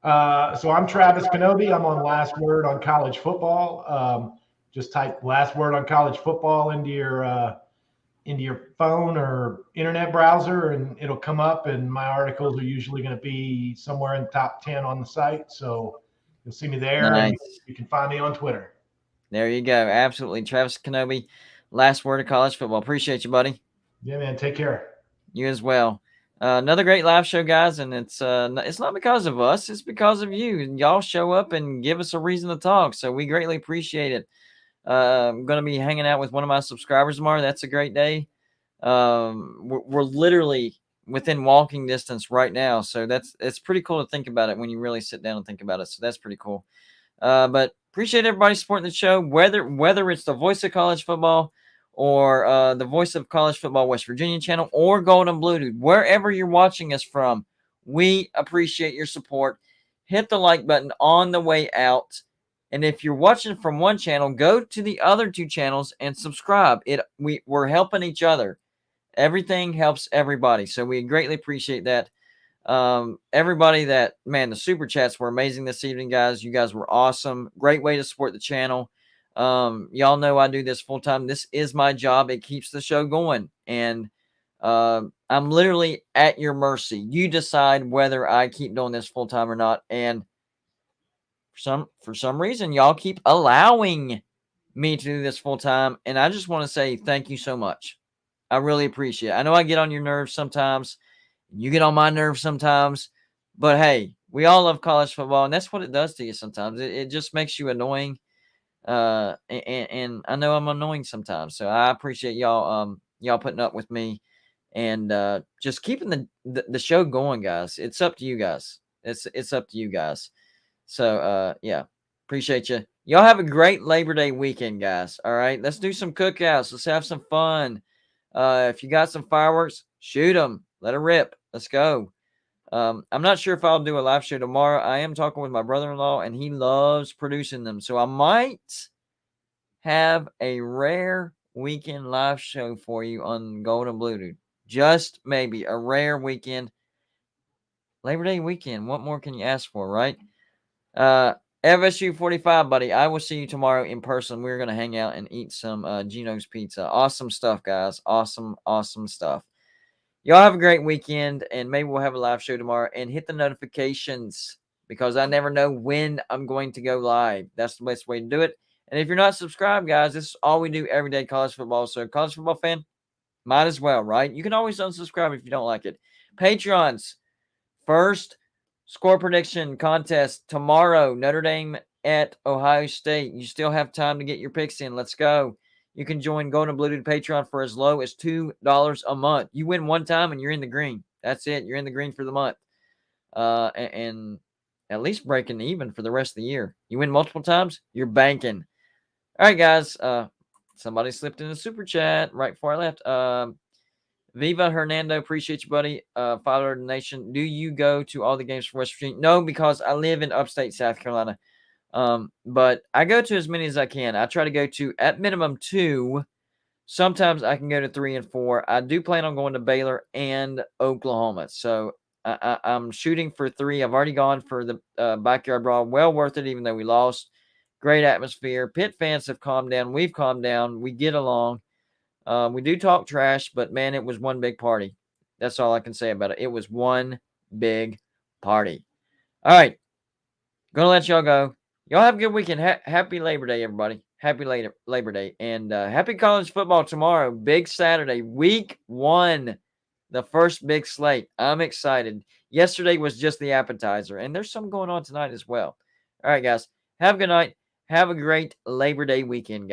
So I'm Travis Kenobi. I'm on Last Word on College Football. Just type Last Word on College Football into your phone or internet browser, and it'll come up. And my articles are usually going to be somewhere in the top 10 on the site. So you'll see me there. Nice. And you can find me on Twitter. There you go. Absolutely. Travis Kenobi, Last Word of College Football. Appreciate you, buddy. Yeah, man. Take care. You as well. Another great live show, guys, and it's not because of us. It's because of you. Y'all show up and give us a reason to talk, so we greatly appreciate it. I'm going to be hanging out with one of my subscribers tomorrow. That's a great day. We're literally within walking distance right now, so it's pretty cool to think about it when you really sit down and think about it. So that's pretty cool. But appreciate everybody supporting the show, whether it's the Voice of College Football or the Voice of College Football West Virginia channel or Golden Blue Dude, wherever you're watching us from, we appreciate your support. Hit the like button on the way out. And if you're watching from one channel, go to the other 2 channels and subscribe. We're helping each other. Everything helps everybody. So we greatly appreciate that. Everybody that, man, the super chats were amazing this evening, guys. You guys were awesome. Great way to support the channel. Y'all know I do this full time. This is my job. It keeps the show going. And I'm literally at your mercy. You decide whether I keep doing this full time or not. And for some reason, y'all keep allowing me to do this full time. And I just want to say thank you so much. I really appreciate it. I know I get on your nerves sometimes. You get on my nerves sometimes. But hey, we all love college football, and that's what it does to you sometimes. It just makes you annoying. And I know I'm annoying sometimes. So I appreciate y'all y'all putting up with me and just keeping the show going, guys. It's up to you guys. It's up to you guys. So yeah, appreciate you. Y'all have a great Labor Day weekend, guys. All right, let's do some cookouts. Let's have some fun. If you got some fireworks, shoot them. Let it rip. Let's go. I'm not sure if I'll do a live show tomorrow. I am talking with my brother-in-law, and he loves producing them. So I might have a rare weekend live show for you on Golden Bluetooth. Just maybe a rare weekend. Labor Day weekend. What more can you ask for, right? FSU 45, buddy. I will see you tomorrow in person. We're going to hang out and eat some Gino's pizza. Awesome stuff, guys. Awesome, awesome stuff. Y'all have a great weekend, and maybe we'll have a live show tomorrow. And hit the notifications because I never know when I'm going to go live. That's the best way to do it. And if you're not subscribed, guys, this is all we do every day, college football. So college football fan, might as well, right? You can always unsubscribe if you don't like it. Patreons, first score prediction contest tomorrow. Notre Dame at Ohio State. You still have time to get your picks in. Let's go. You can join Golden Bluetooth Patreon for as low as $2 a month. You win one time and you're in the green. That's it. You're in the green for the month. And at least breaking even for the rest of the year. You win multiple times, you're banking. All right, guys. Somebody slipped in a super chat right before I left. Viva Hernando, appreciate you, buddy. $5 donation. Do you go to all the games for West Virginia? No, because I live in upstate South Carolina. But I go to as many as I can. I try to go to at minimum 2. Sometimes I can go to 3 and 4. I do plan on going to Baylor and Oklahoma. So I'm shooting for 3. I've already gone for the backyard brawl. Well worth it, even though we lost. Great atmosphere. Pitt fans have calmed down. We've calmed down. We get along. We do talk trash, but man, it was one big party. That's all I can say about it. It was one big party. All right. Gonna let y'all go. Y'all have a good weekend. Happy Labor Day, everybody. Happy Labor Day. And happy college football tomorrow. Big Saturday, week 1. The first big slate. I'm excited. Yesterday was just the appetizer, and there's some going on tonight as well. All right, guys. Have a good night. Have a great Labor Day weekend, guys.